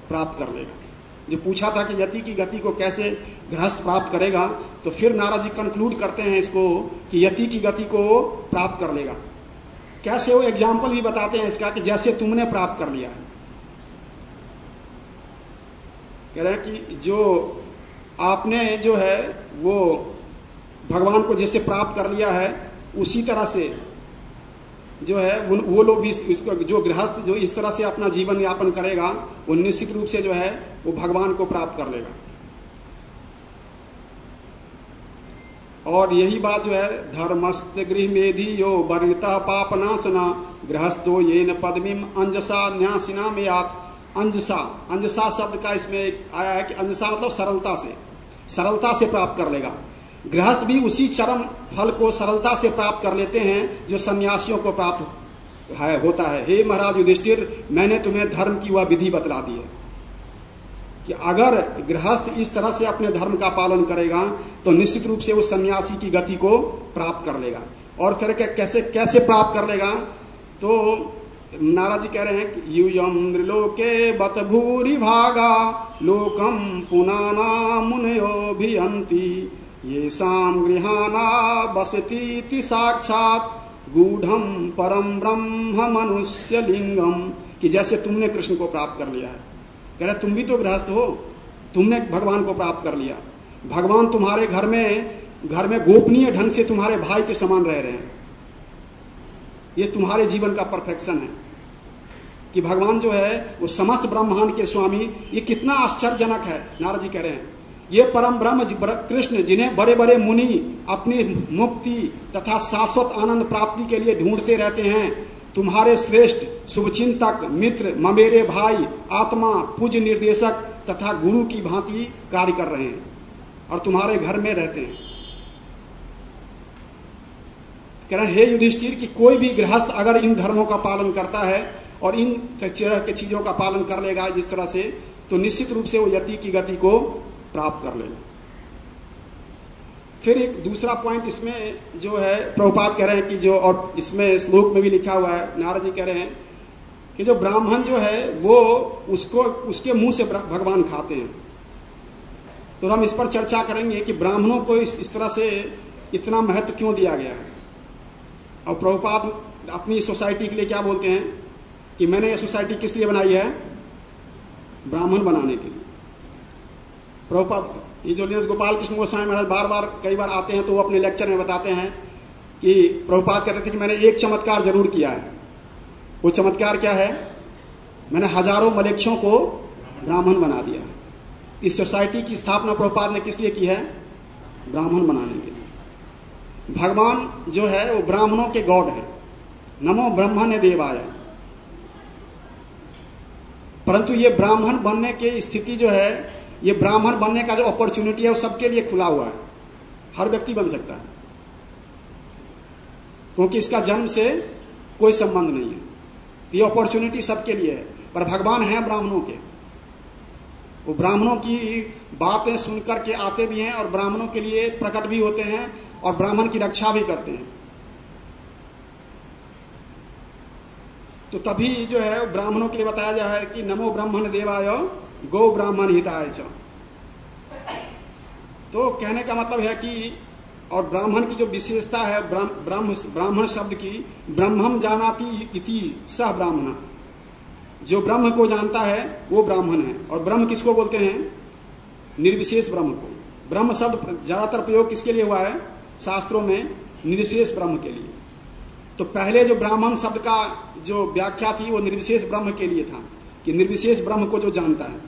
प्राप्त कर लेगा। जो पूछा था कि यति की गति को कैसे गृहस्थ प्राप्त करेगा, तो फिर नारद जी कंक्लूड करते हैं इसको कि यति की गति को प्राप्त कर लेगा। कैसे? वो एग्जाम्पल भी बताते हैं इसका कि जैसे तुमने प्राप्त कर लिया है। कह रहे हैं कि जो आपने जो है वो भगवान को जैसे प्राप्त कर लिया है, उसी तरह से जो है वो लोग भी इसको, जो गृहस्थ जो इस तरह से अपना जीवन यापन करेगा, वो निश्चित रूप से जो है वो भगवान को प्राप्त कर लेगा। और यही बात जो है धर्मस्त गृह मेधि यो वरिता पापनाशना गृहस्थो येन पद्मिम अंजसा न्यासिना में यात। अंजसा शब्द का इसमें आया है कि अंजसा मतलब सरलता से प्राप्त कर लेगा। गृहस्थ भी उसी चरम फल को सरलता से प्राप्त कर लेते हैं जो सन्यासियों को प्राप्त होता है। हे महाराज युधिष्ठिर, मैंने तुम्हें धर्म की वह विधि बतला दी है कि अगर गृहस्थ इस तरह से अपने धर्म का पालन करेगा तो निश्चित रूप से वो सन्यासी की गति को प्राप्त कर लेगा। और फिर कैसे प्राप्त कर लेगा? तो नारद जी कह रहे हैं कि यूयम नृलोके बत भूरि भागा लोकम पुनाना मुनयोभियन्ति ये शाम गृहाना बसती साक्षात गूढ़म परम ब्रह्म मनुष्य लिंगम। कि जैसे तुमने कृष्ण को प्राप्त कर लिया है। कह रहे तुम भी तो गृहस्थ हो, तुमने भगवान को प्राप्त कर लिया। भगवान तुम्हारे घर में गोपनीय ढंग से तुम्हारे भाई के समान रह रहे हैं। ये तुम्हारे जीवन का परफेक्शन है कि भगवान जो है वो समस्त ब्रह्मांड के स्वामी। ये कितना आश्चर्यजनक है। नारद जी कह रहे हैं ये परम ब्रह्म कृष्ण, जिन्हें बड़े बड़े मुनि अपनी मुक्ति तथा शाश्वत आनंद प्राप्ति के लिए ढूंढते रहते हैं, तुम्हारे श्रेष्ठ शुभचिंतक मित्र, ममेरे भाई, आत्मा, पूज्य निर्देशक तथा गुरु की भांति कार्य कर रहे हैं और तुम्हारे घर में रहते हैं। कह रहे हैं हे युधिष्ठिर कि कोई भी गृहस्थ अगर इन धर्मों का पालन करता है और इन तरह के चीजों का पालन कर लेगा जिस तरह से, तो निश्चित रूप से वो यति की गति को प्राप्त कर लेगा। फिर एक दूसरा पॉइंट इसमें जो है प्रभुपाद कह रहे हैं कि जो, और इसमें श्लोक में भी लिखा हुआ है, नारद जी कह रहे हैं कि जो ब्राह्मण जो है वो उसके मुंह से भगवान खाते हैं। तो हम इस पर चर्चा करेंगे कि ब्राह्मणों को इस तरह से इतना महत्व क्यों दिया गया है। और प्रभुपाद अपनी सोसाइटी के लिए क्या बोलते हैं कि मैंने ये सोसाइटी किस लिए बनाई है? ब्राह्मण बनाने के लिए। प्रभुपाद ये जो गोपाल कृष्ण गोस्वामी महाराज बार कई बार आते हैं तो वो अपने लेक्चर में बताते हैं कि प्रभुपाद कहते थे कि मैंने एक चमत्कार जरूर किया है। वो चमत्कार क्या है? मैंने हजारों मलेच्छों को ब्राह्मण बना दिया। इस सोसाइटी की स्थापना प्रभुपाद ने किस लिए की है? ब्राह्मण बनाने के लिए। भगवान जो है वो ब्राह्मणों के गॉड है। नमो ब्रह्मण्य देवाय। परंतु ये ब्राह्मण बनने की स्थिति जो है, ये ब्राह्मण बनने का जो अपॉर्चुनिटी है वो सबके लिए खुला हुआ है। हर व्यक्ति बन सकता है क्योंकि इसका जन्म से कोई संबंध नहीं है। तो ये अपॉर्चुनिटी सबके लिए है। पर भगवान है ब्राह्मणों के। वो ब्राह्मणों की बातें सुनकर के आते भी हैं और ब्राह्मणों के लिए प्रकट भी होते हैं और ब्राह्मण की रक्षा भी करते हैं। तो तभी जो है ब्राह्मणों के लिए बताया जा है कि नमो ब्राह्मण देवाय गो ब्राह्मण हिताय च। तो कहने का मतलब है कि और ब्राह्मण की जो विशेषता है ब्राह्मण शब्द की, ब्रह्मम जानाति इति सह ब्राह्मण, जो ब्रह्म को जानता है वो ब्राह्मण है। और ब्रह्म किसको बोलते हैं? निर्विशेष ब्रह्म को। ब्रह्म शब्द ज्यादातर प्रयोग किसके लिए हुआ है शास्त्रों में? निर्विशेष ब्रह्म के लिए। तो पहले जो ब्राह्मण शब्द का जो व्याख्या थी वो निर्विशेष ब्रह्म के लिए था, कि निर्विशेष ब्रह्म को जो जानता है।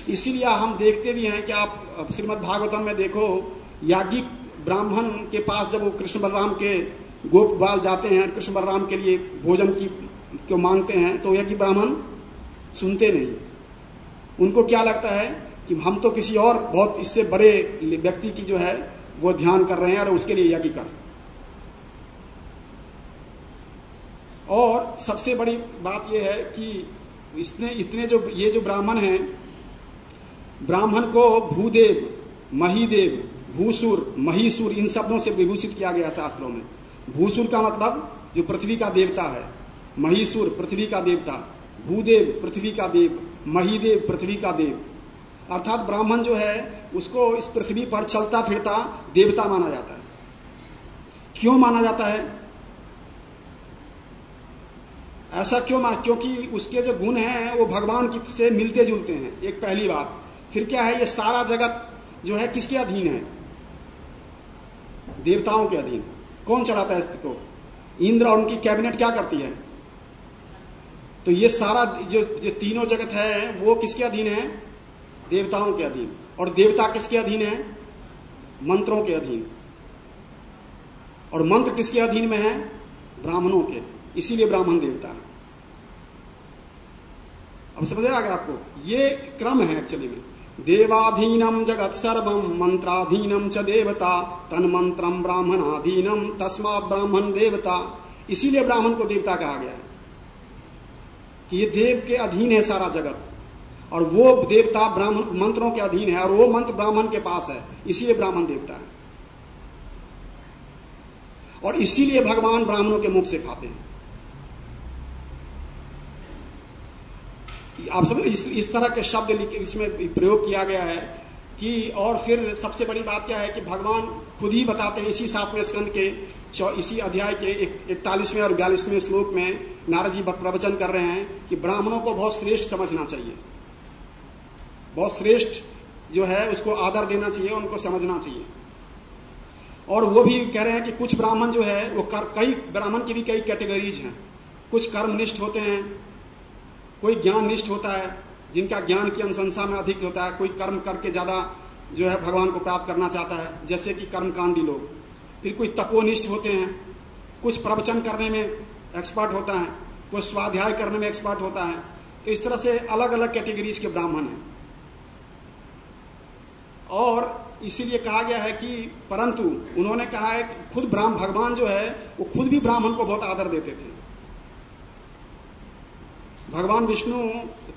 इसीलिए हम देखते भी हैं कि आप श्रीमद् भागवतम में देखो, याज्ञिक ब्राह्मण के पास जब वो कृष्ण बलराम के गोप बाल जाते हैं, कृष्ण बलराम के लिए भोजन की को मांगते हैं, तो यज्ञ ब्राह्मण सुनते नहीं। उनको क्या लगता है कि हम तो किसी और बहुत इससे बड़े व्यक्ति की जो है वो ध्यान कर रहे हैं और उसके लिए यज्ञ कर। और सबसे बड़ी बात यह है कि इतने जो ये जो ब्राह्मण हैं, ब्राह्मण को भूदेव, महीदेव, भूसुर, महीसुर इन शब्दों से विभूषित किया गया शास्त्रों में। भूसुर का मतलब जो पृथ्वी का देवता है, महीसुर पृथ्वी का देवता, भूदेव पृथ्वी का देव, महीदेव पृथ्वी का देव। अर्थात ब्राह्मण जो है उसको इस पृथ्वी पर चलता फिरता देवता माना जाता है। क्यों माना जाता है? ऐसा क्यों माना? क्योंकि उसके जो गुण हैं वो भगवान की से मिलते जुलते हैं, एक पहली बात। फिर क्या है, ये सारा जगत जो है किसके अधीन है? देवताओं के अधीन। कौन चलाता है इसको? इंद्र और उनकी कैबिनेट क्या करती है? तो ये सारा जो तीनों जगत है वो किसके अधीन है? देवताओं के अधीन। और देवता किसके अधीन है? मंत्रों के अधीन। और मंत्र किसके अधीन में है? ब्राह्मणों के। इसीलिए ब्राह्मण देवता है। अब समझ आ गया आपको? ये क्रम है एक्चुअली में। देवाधीनम जगत सर्वम मंत्राधीनम च देवता तन्मंत्रम ब्राह्मणाधीनम तस्मात् ब्राह्मण देवता। इसीलिए ब्राह्मण को देवता कहा गया है कि ये देव के अधीन है सारा जगत, और वो देवता ब्राह्मण मंत्रों के अधीन है, और वो मंत्र ब्राह्मण के पास है, इसीलिए ब्राह्मण देवता है। और इसीलिए भगवान ब्राह्मणों के मुख से खाते हैं। आप समझ, इस तरह के शब्द इसमें प्रयोग किया गया है कि। और फिर सबसे बड़ी बात क्या है कि भगवान खुद ही बताते हैं इसी 7वें स्कंद के इसी अध्याय के 41वें और 42वें श्लोक में नारद जी प्रवचन कर रहे हैं कि ब्राह्मणों को बहुत श्रेष्ठ समझना चाहिए, बहुत श्रेष्ठ जो है उसको आदर देना चाहिए, उनको समझना चाहिए। और वो भी कह रहे हैं कि कुछ ब्राह्मण जो है वो कई ब्राह्मण की भी कई कैटेगरीज हैं। कुछ कर्मनिष्ठ होते हैं, कोई ज्ञान निष्ठ होता है जिनका ज्ञान की अनुशंसा में अधिक होता है, कोई कर्म करके ज़्यादा जो है भगवान को प्राप्त करना चाहता है, जैसे कि कर्मकांडी लोग। फिर कुछ तपोनिष्ठ होते हैं, कुछ प्रवचन करने में एक्सपर्ट होता है, कोई स्वाध्याय करने में एक्सपर्ट होता है। तो इस तरह से अलग अलग कैटेगरीज के ब्राह्मण हैं। और इसीलिए कहा गया है कि परंतु उन्होंने कहा है कि खुद भगवान जो है वो खुद भी ब्राह्मण को बहुत आदर देते थे। भगवान विष्णु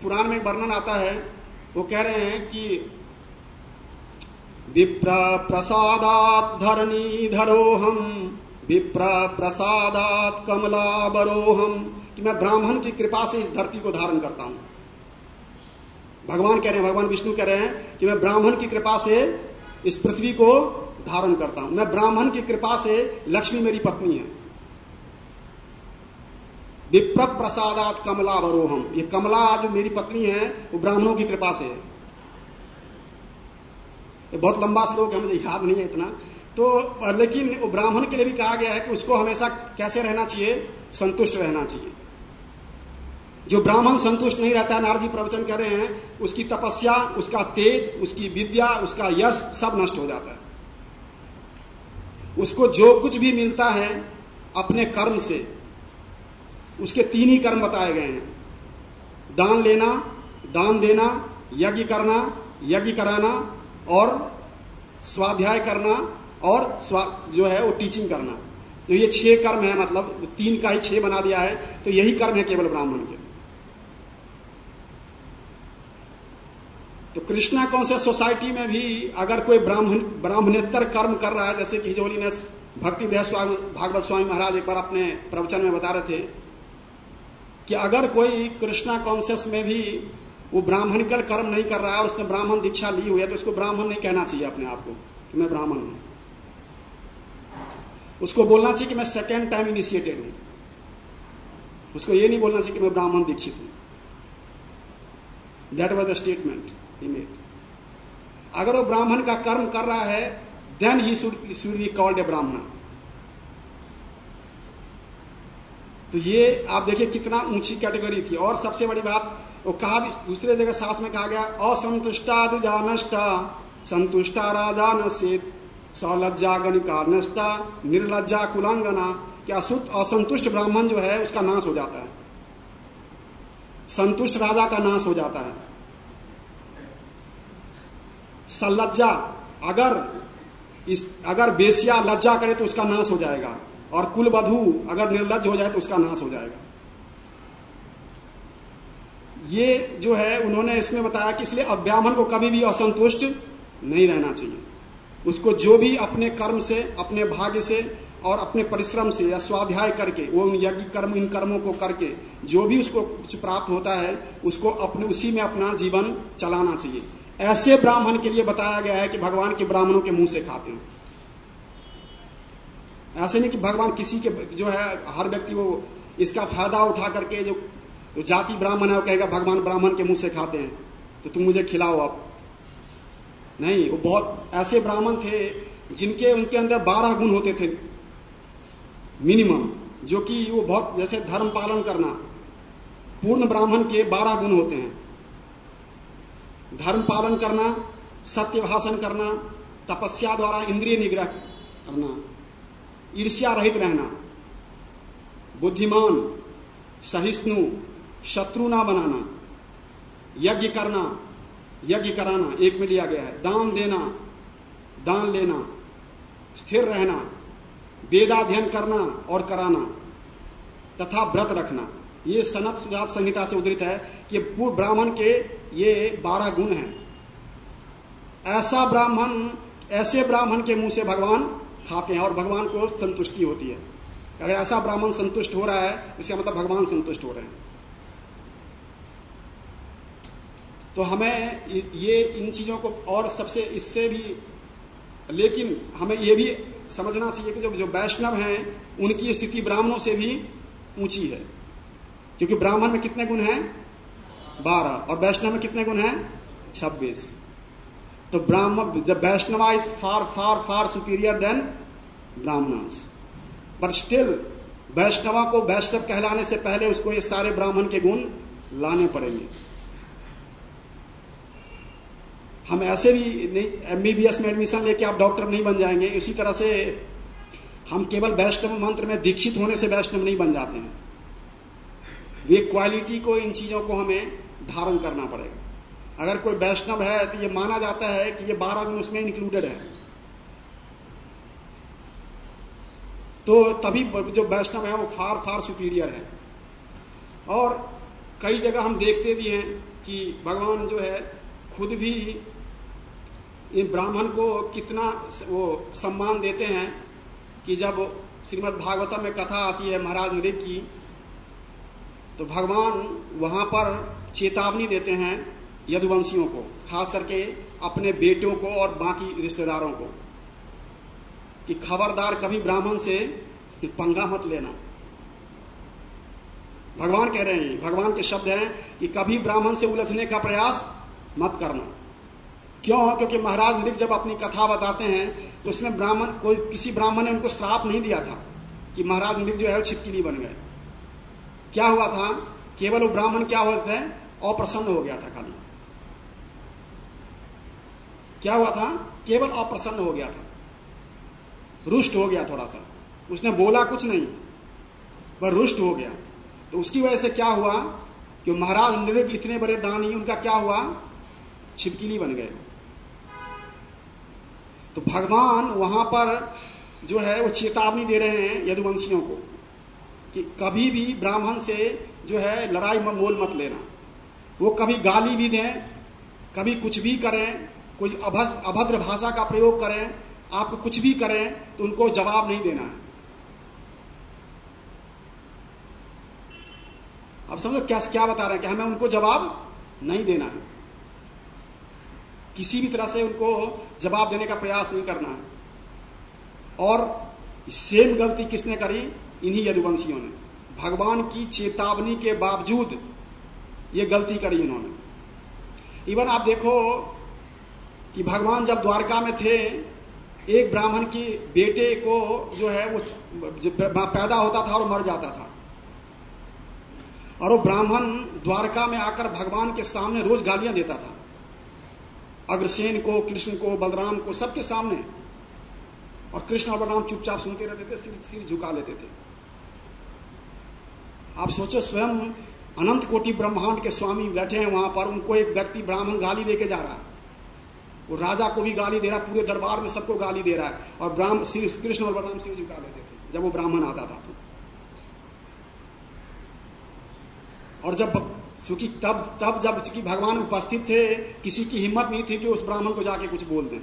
पुराण में वर्णन आता है, वो कह रहे हैं कि विप्र प्रसादात् धरणीधरोऽहं विप्र प्रसादात् कमलाबरोऽहं, कि मैं ब्राह्मण की कृपा से इस धरती को धारण करता हूं। भगवान कह रहे हैं, भगवान विष्णु कह रहे हैं कि मैं ब्राह्मण की कृपा से इस पृथ्वी को धारण करता हूं। मैं ब्राह्मण की कृपा से, लक्ष्मी मेरी पत्नी है। विप्र प्रसादात् कमलाबरोऽहं, ये कमला जो मेरी पत्नी है वो ब्राह्मणों की कृपा से है। ये बहुत लंबा श्लोक है, मुझे याद नहीं है इतना तो, लेकिन वो ब्राह्मण के लिए भी कहा गया है कि उसको हमेशा कैसे रहना चाहिए? संतुष्ट रहना चाहिए। जो ब्राह्मण संतुष्ट नहीं रहता है, नारद जी प्रवचन कर रहे हैं, उसकी तपस्या, उसका तेज, उसकी विद्या, उसका यश सब नष्ट हो जाता है। उसको जो कुछ भी मिलता है अपने कर्म से, उसके 3 ही कर्म बताए गए हैं: दान लेना, दान देना, यज्ञ करना, यज्ञ कराना, और स्वाध्याय करना, और जो है वो टीचिंग करना। तो ये 6 कर्म है, मतलब 3 का ही 6 बना दिया है। तो यही कर्म है केवल ब्राह्मण के। तो कृष्णा कॉन्शियस सोसाइटी में भी अगर कोई ब्राह्मणेतर कर्म कर रहा है, जैसे कि हिज होलीनेस भक्ति भागवत स्वामी महाराज एक बार अपने प्रवचन में बता रहे थे कि अगर कोई कृष्णा कॉन्शियस में भी वो ब्राह्मणिकल कर्म नहीं कर रहा है और उसने ब्राह्मण दीक्षा ली हुई है, तो उसको ब्राह्मण नहीं कहना चाहिए अपने आप को कि मैं ब्राह्मण हूं। उसको बोलना चाहिए कि मैं सेकेंड टाइम इनिशिएटेड हूं। उसको ये नहीं बोलना चाहिए कि मैं ब्राह्मण दीक्षित हूं। That was the statement he made. अगर वो ब्राह्मण का कर्म कर रहा है, then he should be called a Brahmin. तो ये आप देखिए कितना ऊंची कैटेगरी थी। और सबसे बड़ी बात, वो कहा भी दूसरे जगह शास्त्र में कहा गया, असंतुष्टा दुजानष्टा संतुष्टा राजा नश्येत सलज्जा गणिका नष्टा निर्लज्जा कुलांगना। क्या असंतुष्ट ब्राह्मण जो है उसका नाश हो जाता है, संतुष्ट राजा का नाश हो जाता है। सलज्जा, अगर बेसिया लज्जा करे तो उसका नाश हो जाएगा, और कुलवधू अगर निर्लज्ज हो जाए तो उसका नाश हो जाएगा। ये जो है उन्होंने इसमें बताया कि इसलिए अब ब्राह्मण को कभी भी असंतुष्ट नहीं रहना चाहिए। उसको जो भी अपने कर्म से, अपने भाग्य से और अपने परिश्रम से या स्वाध्याय करके, वो यज्ञ कर्म, इन कर्मों को करके जो भी उसको कुछ प्राप्त होता है, उसको अपने उसी में अपना जीवन चलाना चाहिए। ऐसे ब्राह्मण के लिए बताया गया है कि भगवान के ब्राह्मणों के मुंह से खाते हैं। ऐसे नहीं कि भगवान किसी के जो है हर व्यक्ति वो इसका फायदा उठा करके जो जाति ब्राह्मण है वो कहेगा भगवान ब्राह्मण के मुंह से खाते हैं तो तुम मुझे खिलाओ आप। नहीं, वो बहुत ऐसे ब्राह्मण थे जिनके उनके अंदर 12 गुण होते थे मिनिमम, जो कि वो बहुत, जैसे धर्म पालन करना, पूर्ण ब्राह्मण के 12 गुण होते हैं। धर्म पालन करना, सत्य भाषण करना, तपस्या द्वारा इंद्रिय निग्रह करना, ईर्ष्या रहित रहना, बुद्धिमान, सहिष्णु, शत्रु ना बनाना, यज्ञ करना, यज्ञ कराना, एक में लिया गया है, दान देना, दान लेना, स्थिर रहना, वेदाध्ययन करना और कराना, तथा व्रत रखना। ये सनत सुजात संहिता से उद्धृत है कि पूर्व ब्राह्मण के ये 12 गुण हैं। ऐसे ब्राह्मण के मुंह से भगवान खाते हैं और भगवान को संतुष्टि होती है। अगर ऐसा ब्राह्मण संतुष्ट हो रहा है, इसका मतलब भगवान संतुष्ट हो रहे हैं। तो हमें ये इन चीज़ों को और सबसे इससे भी, लेकिन हमें ये भी समझना चाहिए कि जो वैष्णव हैं उनकी स्थिति ब्राह्मणों से भी ऊंची है, क्योंकि ब्राह्मण में कितने गुण हैं? 12, और वैष्णव में कितने गुण हैं? 26। तो ब्राह्मण, जब Vaishnava is far far far superior than Brahmanas, but still Vaishnava को वैष्णव कहलाने से पहले उसको ये सारे ब्राह्मण के गुण लाने पड़ेंगे। हम ऐसे भी नहीं MBBS में एडमिशन लेके आप डॉक्टर नहीं बन जाएंगे। इसी तरह से हम केवल वैष्णव मंत्र में दीक्षित होने से वैष्णव नहीं बन जाते हैं। वे क्वालिटी को, इन चीज़ों को हमें धारण करना पड़ेगा। अगर कोई वैष्णव है तो ये माना जाता है कि ये 12 गुण उसमें इंक्लूडेड है, तो तभी जो वैष्णव है वो फार फार सुपीरियर है। और कई जगह हम देखते भी हैं कि भगवान जो है खुद भी इन ब्राह्मण को कितना वो सम्मान देते हैं कि जब श्रीमद् भागवतम में कथा आती है महाराज नृप की, तो भगवान वहाँ पर चेतावनी देते हैं यदुवंशियों को, खास करके अपने बेटों को और बाकी रिश्तेदारों को, कि खबरदार कभी ब्राह्मण से पंगा मत लेना। भगवान कह रहे हैं, भगवान के शब्द हैं कि कभी ब्राह्मण से उलझने का प्रयास मत करना। क्यों? क्योंकि महाराज नृप जब अपनी कथा बताते हैं तो उसमें किसी ब्राह्मण ने उनको श्राप नहीं दिया था कि महाराज नृप जो है वो छिपकली बन गए। क्या हुआ था? केवल वो ब्राह्मण क्या हुआ था? अप्रसन्न हो गया था। खाली क्या हुआ था? केवल अप्रसन्न हो गया था, रुष्ट हो गया थोड़ा सा। उसने बोला कुछ नहीं, वह रुष्ट हो गया। तो उसकी वजह से क्या हुआ कि महाराज नृप इतने बड़े दानी, उनका क्या हुआ? छिपकली बन गए। तो भगवान वहां पर जो है वो चेतावनी दे रहे हैं यदुवंशियों को कि कभी भी ब्राह्मण से जो है लड़ाई मोल मत लेना। वो कभी गाली भी दें, कभी कुछ भी करें, कोई अभद्र भाषा का प्रयोग करें, आपको कुछ भी करें तो उनको जवाब नहीं देना है। अब समझो क्या बता रहे हैं कि हमें उनको जवाब नहीं देना है, किसी भी तरह से उनको जवाब देने का प्रयास नहीं करना है। और सेम गलती किसने करी? इन्हीं यदुवंशियों ने। भगवान की चेतावनी के बावजूद ये गलती करी इन्होंने। इवन आप देखो कि भगवान जब द्वारका में थे, एक ब्राह्मण की बेटे को जो है वो पैदा होता था और मर जाता था, और वो ब्राह्मण द्वारका में आकर भगवान के सामने रोज गालियां देता था, अग्रसेन को, कृष्ण को, बलराम को, सबके सामने। और कृष्ण और बलराम चुपचाप सुनते रहते थे, सिर झुका लेते थे। आप सोचो, स्वयं अनंत कोटि ब्रह्मांड के स्वामी बैठे हैं वहां पर, उनको एक व्यक्ति ब्राह्मण गाली देके जा रहा है। वो राजा को भी गाली दे रहा है, पूरे दरबार में सबको गाली दे रहा है, और कृष्ण और बलराम सिर झुका लेते थे जब वो ब्राह्मण आता था। और जब क्योंकि तब जब चूंकि भगवान उपस्थित थे, किसी की हिम्मत नहीं थी कि उस ब्राह्मण को जाके कुछ बोल दें।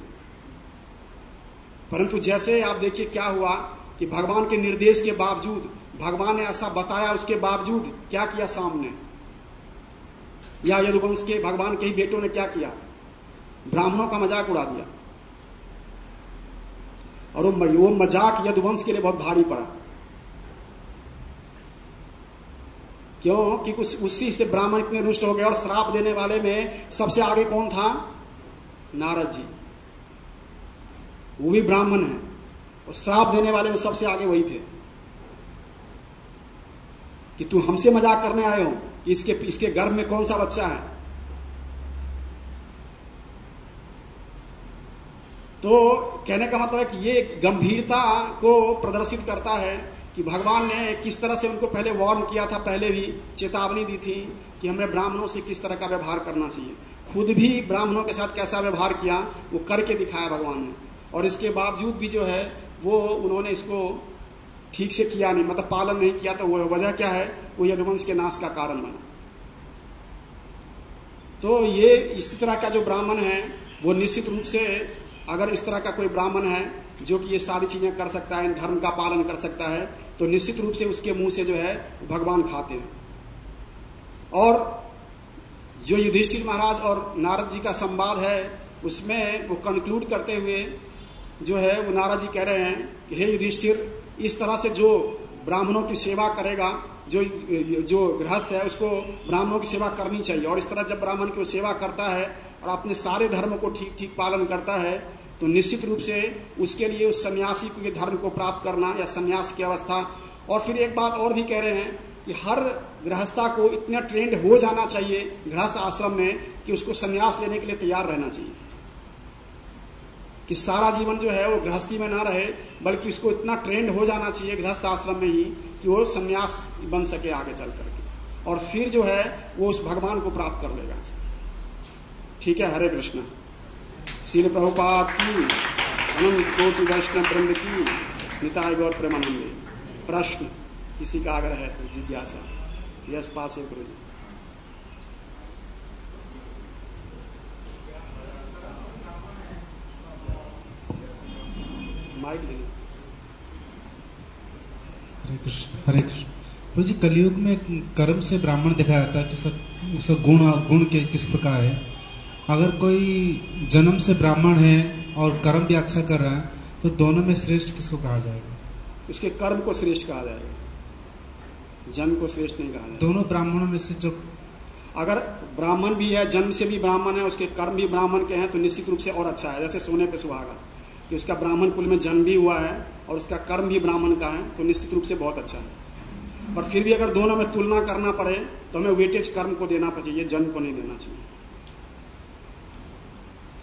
परंतु जैसे आप देखिए क्या हुआ कि भगवान के निर्देश के बावजूद, भगवान ने ऐसा बताया, उसके बावजूद क्या किया सामने, या यदुवंश के भगवान के ही बेटों ने क्या किया? ब्राह्मणों का मजाक उड़ा दिया। और वो मजाक यदुवंश के लिए बहुत भारी पड़ा। क्यों? कि उसी से ब्राह्मण इतने रुष्ट हो गए। और श्राप देने वाले में सबसे आगे कौन था? नारद जी। वो भी ब्राह्मण है, और श्राप देने वाले में सबसे आगे वही थे कि तू हमसे मजाक करने आए हो कि इसके गर्भ में कौन सा बच्चा है। तो कहने का मतलब है कि ये गंभीरता को प्रदर्शित करता है कि भगवान ने किस तरह से उनको पहले वार्न किया था, पहले भी चेतावनी दी थी कि हमें ब्राह्मणों से किस तरह का व्यवहार करना चाहिए। खुद भी ब्राह्मणों के साथ कैसा व्यवहार किया वो करके दिखाया भगवान ने, और इसके बावजूद भी जो है वो उन्होंने इसको ठीक से किया नहीं, मतलब पालन नहीं किया। तो वो वजह क्या है? वो यदुवंश के नाश का कारण बना। तो ये इस तरह का जो ब्राह्मण है वो निश्चित रूप से, अगर इस तरह का कोई ब्राह्मण है जो कि ये सारी चीजें कर सकता है, धर्म का पालन कर सकता है, तो निश्चित रूप से उसके मुंह से जो है भगवान खाते हैं। और जो युधिष्ठिर महाराज और नारद जी का संवाद है, उसमें वो कंक्लूड करते हुए जो है वो नारद जी कह रहे हैं कि हे युधिष्ठिर, इस तरह से जो ब्राह्मणों की सेवा करेगा, जो गृहस्थ है उसको ब्राह्मणों की सेवा करनी चाहिए। और इस तरह जब ब्राह्मण की सेवा करता है और अपने सारे धर्म को ठीक ठीक पालन करता है, तो निश्चित रूप से उसके लिए उस सन्यासी के धर्म को प्राप्त करना या सन्यास की अवस्था। और फिर एक बात और भी कह रहे हैं कि हर गृहस्था को इतना ट्रेंड हो जाना चाहिए गृहस्थ आश्रम में कि उसको सन्यास लेने के लिए तैयार रहना चाहिए, कि सारा जीवन जो है वो गृहस्थी में ना रहे, बल्कि उसको इतना ट्रेंड हो जाना चाहिए गृहस्थ आश्रम में ही कि वो सन्यास बन सके आगे चल करके, और फिर जो है वो उस भगवान को प्राप्त कर लेगा। ठीक है, हरे कृष्ण। श्रील प्रभुपाद की, अनंत कोटि वैष्णव वृंद की, निताय गौर प्रेमानंदे। प्रश्न किसी का अगर है तो जिज्ञासा? यस, पास है गुरु जी। माइक ले लो। हरे कृष्ण, हरे कृष्ण। प्रभु जी, कलयुग में कर्म से ब्राह्मण दिखाया जाता है कि उसका गुण के किस प्रकार है। अगर कोई जन्म से ब्राह्मण है और कर्म भी अच्छा कर रहा है, तो दोनों में श्रेष्ठ किसको कहा जाएगा? उसके कर्म को श्रेष्ठ कहा जाएगा, जन्म को श्रेष्ठ नहीं कहा जाएगा। दोनों ब्राह्मणों में से जो अगर ब्राह्मण भी है, जन्म से भी ब्राह्मण है, उसके कर्म भी ब्राह्मण के हैं, तो निश्चित रूप से और अच्छा है। जैसे सोने पे सुहागा, कि उसका ब्राह्मण कुल में जन्म भी हुआ है और उसका कर्म भी ब्राह्मण का है, तो निश्चित रूप से बहुत अच्छा है। पर फिर भी अगर दोनों में तुलना करना पड़े तो हमें वेटेज कर्म को देना चाहिए, जन्म को नहीं देना चाहिए।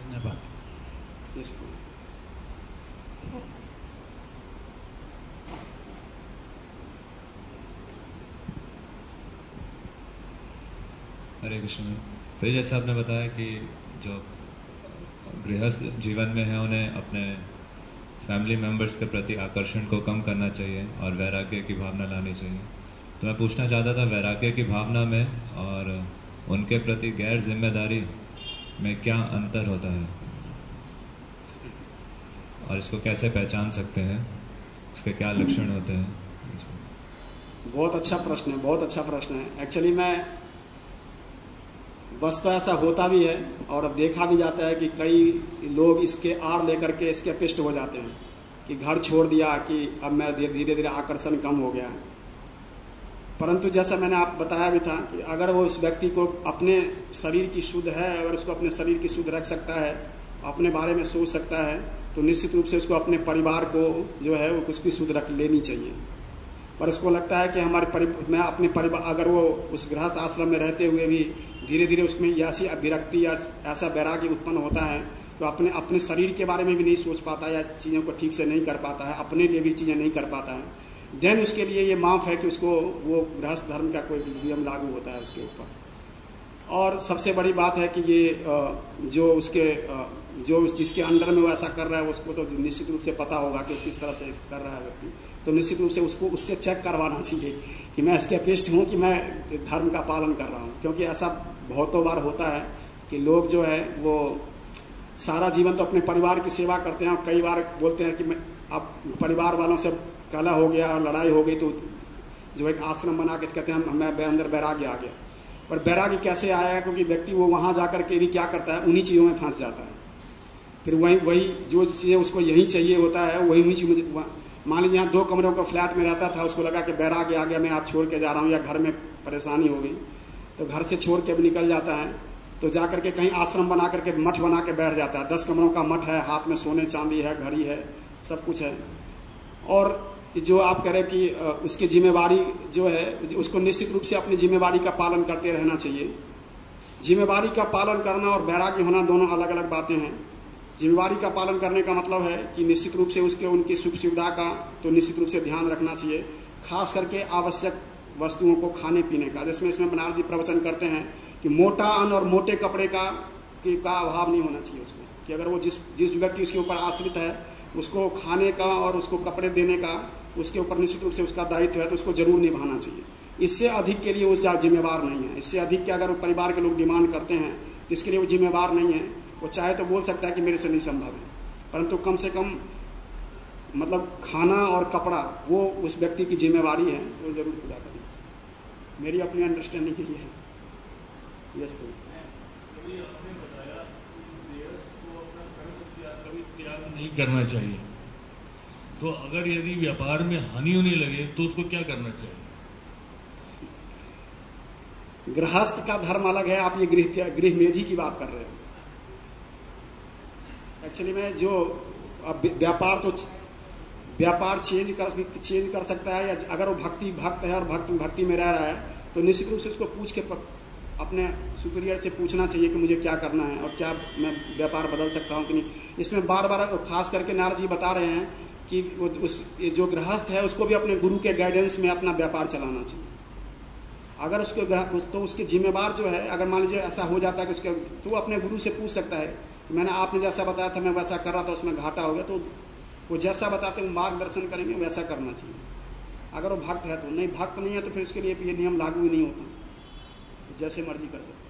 धन्यवाद। हरे कृष्ण। फिर जैसे आपने बताया कि जो गृहस्थ जीवन में है उन्हें अपने फैमिली मेम्बर्स के प्रति आकर्षण को कम करना चाहिए और वैराग्य की भावना लानी चाहिए। तो मैं पूछना चाहता था, वैराग्य की भावना में और उनके प्रति गैर जिम्मेदारी में क्या अंतर होता है और इसको कैसे पहचान सकते हैं, इसके क्या लक्षण होते हैं? बहुत अच्छा प्रश्न है, बहुत अच्छा प्रश्न है। एक्चुअली मैं बस तो ऐसा होता भी है और अब देखा भी जाता है कि कई लोग इसके आड़ लेकर के इसके पिष्ट हो जाते हैं कि घर छोड़ दिया, कि अब मैं धीरे धीरे आकर्षण कम हो गया। परंतु जैसा मैंने आप बताया भी था कि अगर वो उस व्यक्ति को अपने शरीर की शुद्ध है, अगर उसको अपने शरीर की शुद्ध रख सकता है, अपने बारे में सोच सकता है, तो निश्चित रूप से उसको अपने परिवार को जो है वो उसकी शुद्ध रख लेनी चाहिए। पर उसको लगता है कि मैं अपने परिवार, अगर वो उस गृहस्थ आश्रम में रहते हुए भी धीरे धीरे उसमें ऐसी विरक्ति या ऐसा वैराग्य उत्पन्न होता है तो अपने शरीर के बारे में भी नहीं सोच पाता या चीज़ों को ठीक से नहीं कर पाता है, अपने लिए भी चीज़ें नहीं कर पाता है, देन उसके लिए ये माफ़ है कि उसको वो गृहस्थ धर्म का कोई नियम लागू होता है उसके ऊपर। और सबसे बड़ी बात है कि ये जो जिसके अंडर में वो ऐसा कर रहा है उसको तो निश्चित रूप से पता होगा कि किस तरह से कर रहा है व्यक्ति, तो निश्चित रूप से उसको उससे चेक करवाना चाहिए कि मैं इसके अपेस्ट हूँ कि मैं धर्म का पालन कर रहा हूँ। क्योंकि ऐसा बहुतों बार होता है कि लोग जो है वो सारा जीवन तो अपने परिवार की सेवा करते हैं और कई बार बोलते हैं कि मैं अब परिवार वालों से कलह हो गया और लड़ाई हो गई तो जो एक आश्रम बना के कहते हैं मैं अंदर वैराग्य आ गया। पर वैराग्य कैसे आएगा? क्योंकि व्यक्ति वो वहाँ जा कर के भी क्या करता है, उन्हीं चीज़ों में फंस जाता है। फिर वही जो चीज़ें उसको यही चाहिए होता है वही उन्हीं चीज़। मान लीजिए यहाँ 2 कमरों का फ्लैट में रहता था, उसको लगा कि वैराग्य आ गया, मैं आप छोड़ के जा रहा हूँ, या घर में परेशानी हो गई तो घर से छोड़ के भी निकल जाता है, तो जा करके कहीं आश्रम बना करके मठ बना के बैठ जाता है। 10 कमरों का मठ है, हाथ में सोने चांदी है, घड़ी है, सब कुछ है। और जो आप कह रहे कि उसकी जिम्मेवारी जो है उसको निश्चित रूप से अपनी जिम्मेवारी का पालन करते रहना चाहिए। जिम्मेवारी का पालन करना और वैराग्य होना दोनों अलग अलग बातें हैं। जिम्मेवारी का पालन करने का मतलब है कि निश्चित रूप से उनकी सुख सुविधा का तो निश्चित रूप से ध्यान रखना चाहिए, खास करके आवश्यक वस्तुओं को खाने पीने का। जिसमें इसमें बनारस जी प्रवचन करते हैं कि मोटा अन्न और मोटे कपड़े का अभाव नहीं होना चाहिए उसमें, कि अगर वो जिस व्यक्ति उसके ऊपर आश्रित है उसको खाने का और उसको कपड़े देने का उसके ऊपर निश्चित रूप से उसका दायित्व है, तो उसको जरूर निभाना चाहिए। इससे अधिक के लिए वो जिम्मेवार नहीं है। इससे अधिक के अगर वो परिवार के लोग डिमांड करते हैं तो इसके लिए वो जिम्मेवार नहीं है। वो चाहे तो बोल सकता है कि मेरे से नहीं संभव है, परंतु कम से कम मतलब खाना और कपड़ा वो उस व्यक्ति की जिम्मेवारी है, वो जरूर पूरा करनी चाहिए। मेरी अपनी अंडरस्टैंडिंग यही है। यस त्याग नहीं करना चाहिए, तो अगर यदि व्यापार में हानि होने लगे तो उसको क्या करना चाहिए? गृहस्थ का धर्म अलग है, आप ये गृह मेधी की बात कर रहे हो। एक्चुअली में जो व्यापार चेंज कर सकता है, या अगर वो भक्त है और भक्ति में रह रहा है तो निश्चित रूप से उसको पूछ के अपने सुपीरियर से पूछना चाहिए कि मुझे क्या करना है और क्या मैं व्यापार बदल सकता हूँ कि नहीं। इसमें बार बार खास करके नारद जी बता रहे हैं कि जो गृहस्थ है उसको भी अपने गुरु के गाइडेंस में अपना व्यापार चलाना चाहिए। अगर तो उसके जिम्मेवार जो है, अगर मान लीजिए ऐसा हो जाता है कि तो अपने गुरु से पूछ सकता है कि मैंने आपने जैसा बताया था मैं वैसा कर रहा था, उसमें घाटा हो गया, तो वो जैसा बताते हैं मार्गदर्शन करेंगे वैसा करना चाहिए। अगर वो भक्त है तो, नहीं भक्त नहीं है तो फिर इसके लिए ये नियम लागू ही नहीं होता, जैसे मर्जी कर सकते।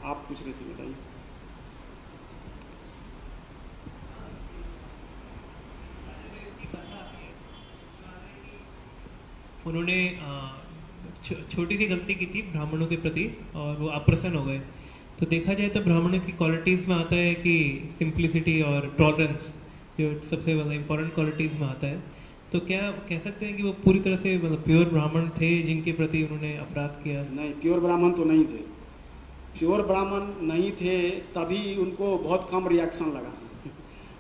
आप पूछ रहे थे, बताइए। उन्होंने छोटी सी गलती की थी ब्राह्मणों के प्रति और वो अप्रसन्न हो गए। तो देखा जाए तो ब्राह्मणों की क्वालिटीज़ में आता है कि सिंप्लिसिटी और टॉलरेंस, जो सबसे ज़्यादा इंपॉर्टेंट क्वालिटीज़ में आता है। तो क्या कह सकते हैं कि वो पूरी तरह से मतलब प्योर ब्राह्मण थे जिनके प्रति उन्होंने अपराध किया? नहीं, प्योर ब्राह्मण तो नहीं थे। प्योर ब्राह्मण नहीं थे तभी उनको बहुत कम रिएक्शन लगा।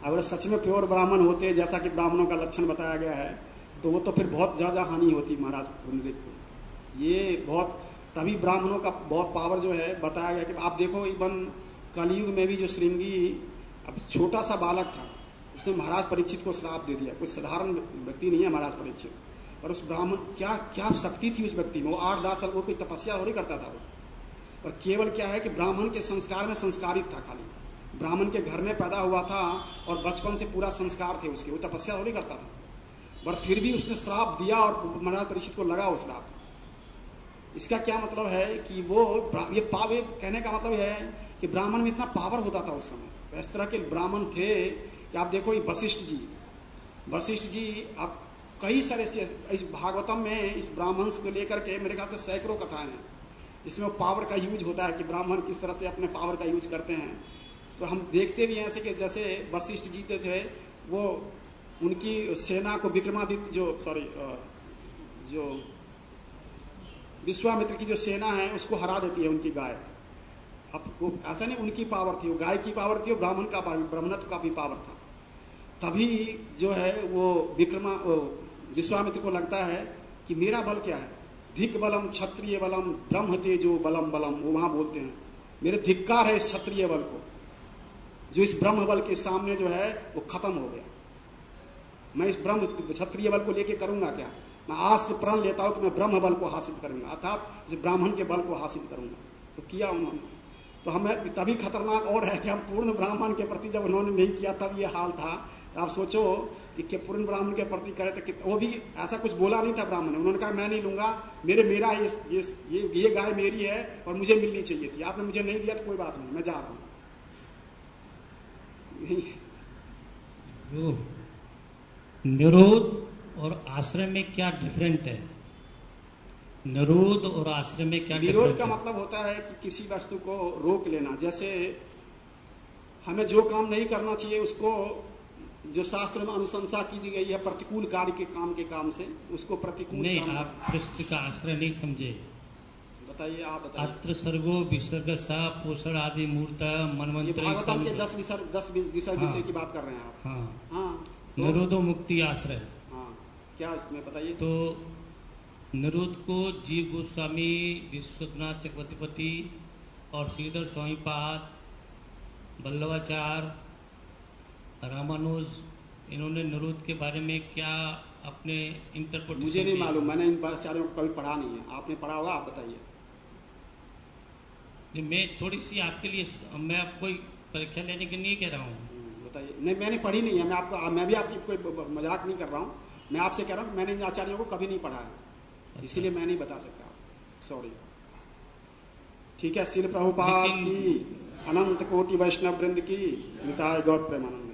अगर सच में प्योर ब्राह्मण होते जैसा कि ब्राह्मणों का लक्षण बताया गया है तो वो तो फिर बहुत ज़्यादा हानि होती महाराज गुरुदेव को। ये बहुत तभी ब्राह्मणों का बहुत पावर जो है बताया गया कि आप देखो इवन कलयुग में भी जो श्रृंगी अब छोटा सा बालक था उसने महाराज परीक्षित को श्राप दे दिया। कोई साधारण व्यक्ति नहीं है महाराज परीक्षित, और उस ब्राह्मण क्या शक्ति थी उस व्यक्ति में। वो 8-10 साल वो कोई तपस्या थोड़ी करता था वो, और केवल क्या है कि ब्राह्मण के संस्कार में संस्कारित था, खाली ब्राह्मण के घर में पैदा हुआ था और बचपन से पूरा संस्कार थे उसके, वो तपस्या थोड़ी करता था। पर फिर भी उसने श्राप दिया और महाराज परीक्षित को लगा वो श्राप। इसका क्या मतलब है कि वो ये कहने का मतलब है कि ब्राह्मण में इतना पावर होता था उस समय। इस तरह के ब्राह्मण थे कि आप देखो ये वशिष्ठ जी आप कई सारे इस भागवतम में इस ब्राह्मण को लेकर के मेरे ख्याल से सैकड़ों कथाएं हैं जिसमें वो पावर का यूज होता है कि ब्राह्मण किस तरह से अपने पावर का यूज करते हैं। तो हम देखते भी हैं ऐसे कि जैसे वशिष्ठ जी थे वो उनकी सेना को विक्रमादित्य जो विश्वामित्र की जो सेना है उसको हरा देती है उनकी गाय। अब वो ऐसा नहीं उनकी पावर थी, वो गाय की पावर थी, वो ब्राह्मणत्व का भी पावर था। तभी जो है वो विश्वामित्र को लगता है कि मेरा बल क्या है, धिक बलम क्षत्रिय बलम ब्रह्म तेजो बलम बलम, वो वहां बोलते हैं मेरे धिक्कार है इस क्षत्रिय बल को, जो इस ब्रह्म बल के सामने जो है वो खत्म हो गया। मैं इस ब्रह्म क्षत्रिय बल को लेके करूंगा क्या, मैं आज से प्रण लेता हूं कि मैं ब्रह्म बल को हासिल करूंगा, अर्थात इस ब्राह्मण के बल को हासिल करूंगा। तो किया उन्होंने। तो हमें तभी खतरनाक और है कि हम पूर्ण ब्राह्मण के प्रति जब उन्होंने नहीं किया तब ये हाल था। तो आप सोचो कि पूर्ण ब्राह्मण के प्रति करे तो वो भी ऐसा कुछ बोला नहीं था ब्राह्मण ने, उन्होंने कहा मैं नहीं लूंगा, मेरा ये गाय मेरी है और मुझे मिलनी चाहिए थी, आपने मुझे नहीं दिया तो कोई बात नहीं, मैं जा रहा हूं। निरोध और आश्रय में क्या डिफरेंट है? निरोध और आश्रय में क्या डिफरेंट है? निरोध का मतलब होता है कि किसी वस्तु को रोक लेना। जैसे हमें जो काम नहीं करना चाहिए उसको, जो शास्त्र में अनुशंसा की गई है प्रतिकूल कार्य के काम से, उसको प्रतिकूल नहीं, काम। आप कृष्ण का आश्रय नहीं समझे। बताइए, आप बताइए। अत्र सर्गो विसर्ग सा पोषण आदि मूर्त मनमंत्र भागवतम के 10 विषय की बात कर रहे हैं आप। हाँ, तो निरोधो मुक्ति आश्रय। हाँ, क्या इसमें बताइए। तो निरोध को जीव गोस्वामी, विश्वनाथ चक्रवर्ती और श्रीधर स्वामी पाद, वल्लभाचार्य, रामानुज, इन्होंने निरोध के बारे में क्या अपने इंटरप्रिटेशन? मुझे नहीं मालूम, मैंने इन आचार्यों को कभी पढ़ा नहीं है, आपने पढ़ा होगा, आप बताइए। मैं थोड़ी सी आपके लिए, मैं आपको कोई परीक्षा लेने के लिए कह रहा हूँ। बताइए। नहीं, मैंने पढ़ी नहीं है, मैं भी आपकी कोई मजाक नहीं कर रहा हूँ, मैं आपसे कह रहा हूँ मैंने इन आचार्यों को कभी नहीं पढ़ा है। अच्छा। इसीलिए मैं नहीं बता सकता, सॉरी। ठीक है। श्रील प्रभुपाद की, अनंत कोटि वैष्णव वृंद की, निताय गौर प्रेमानंद।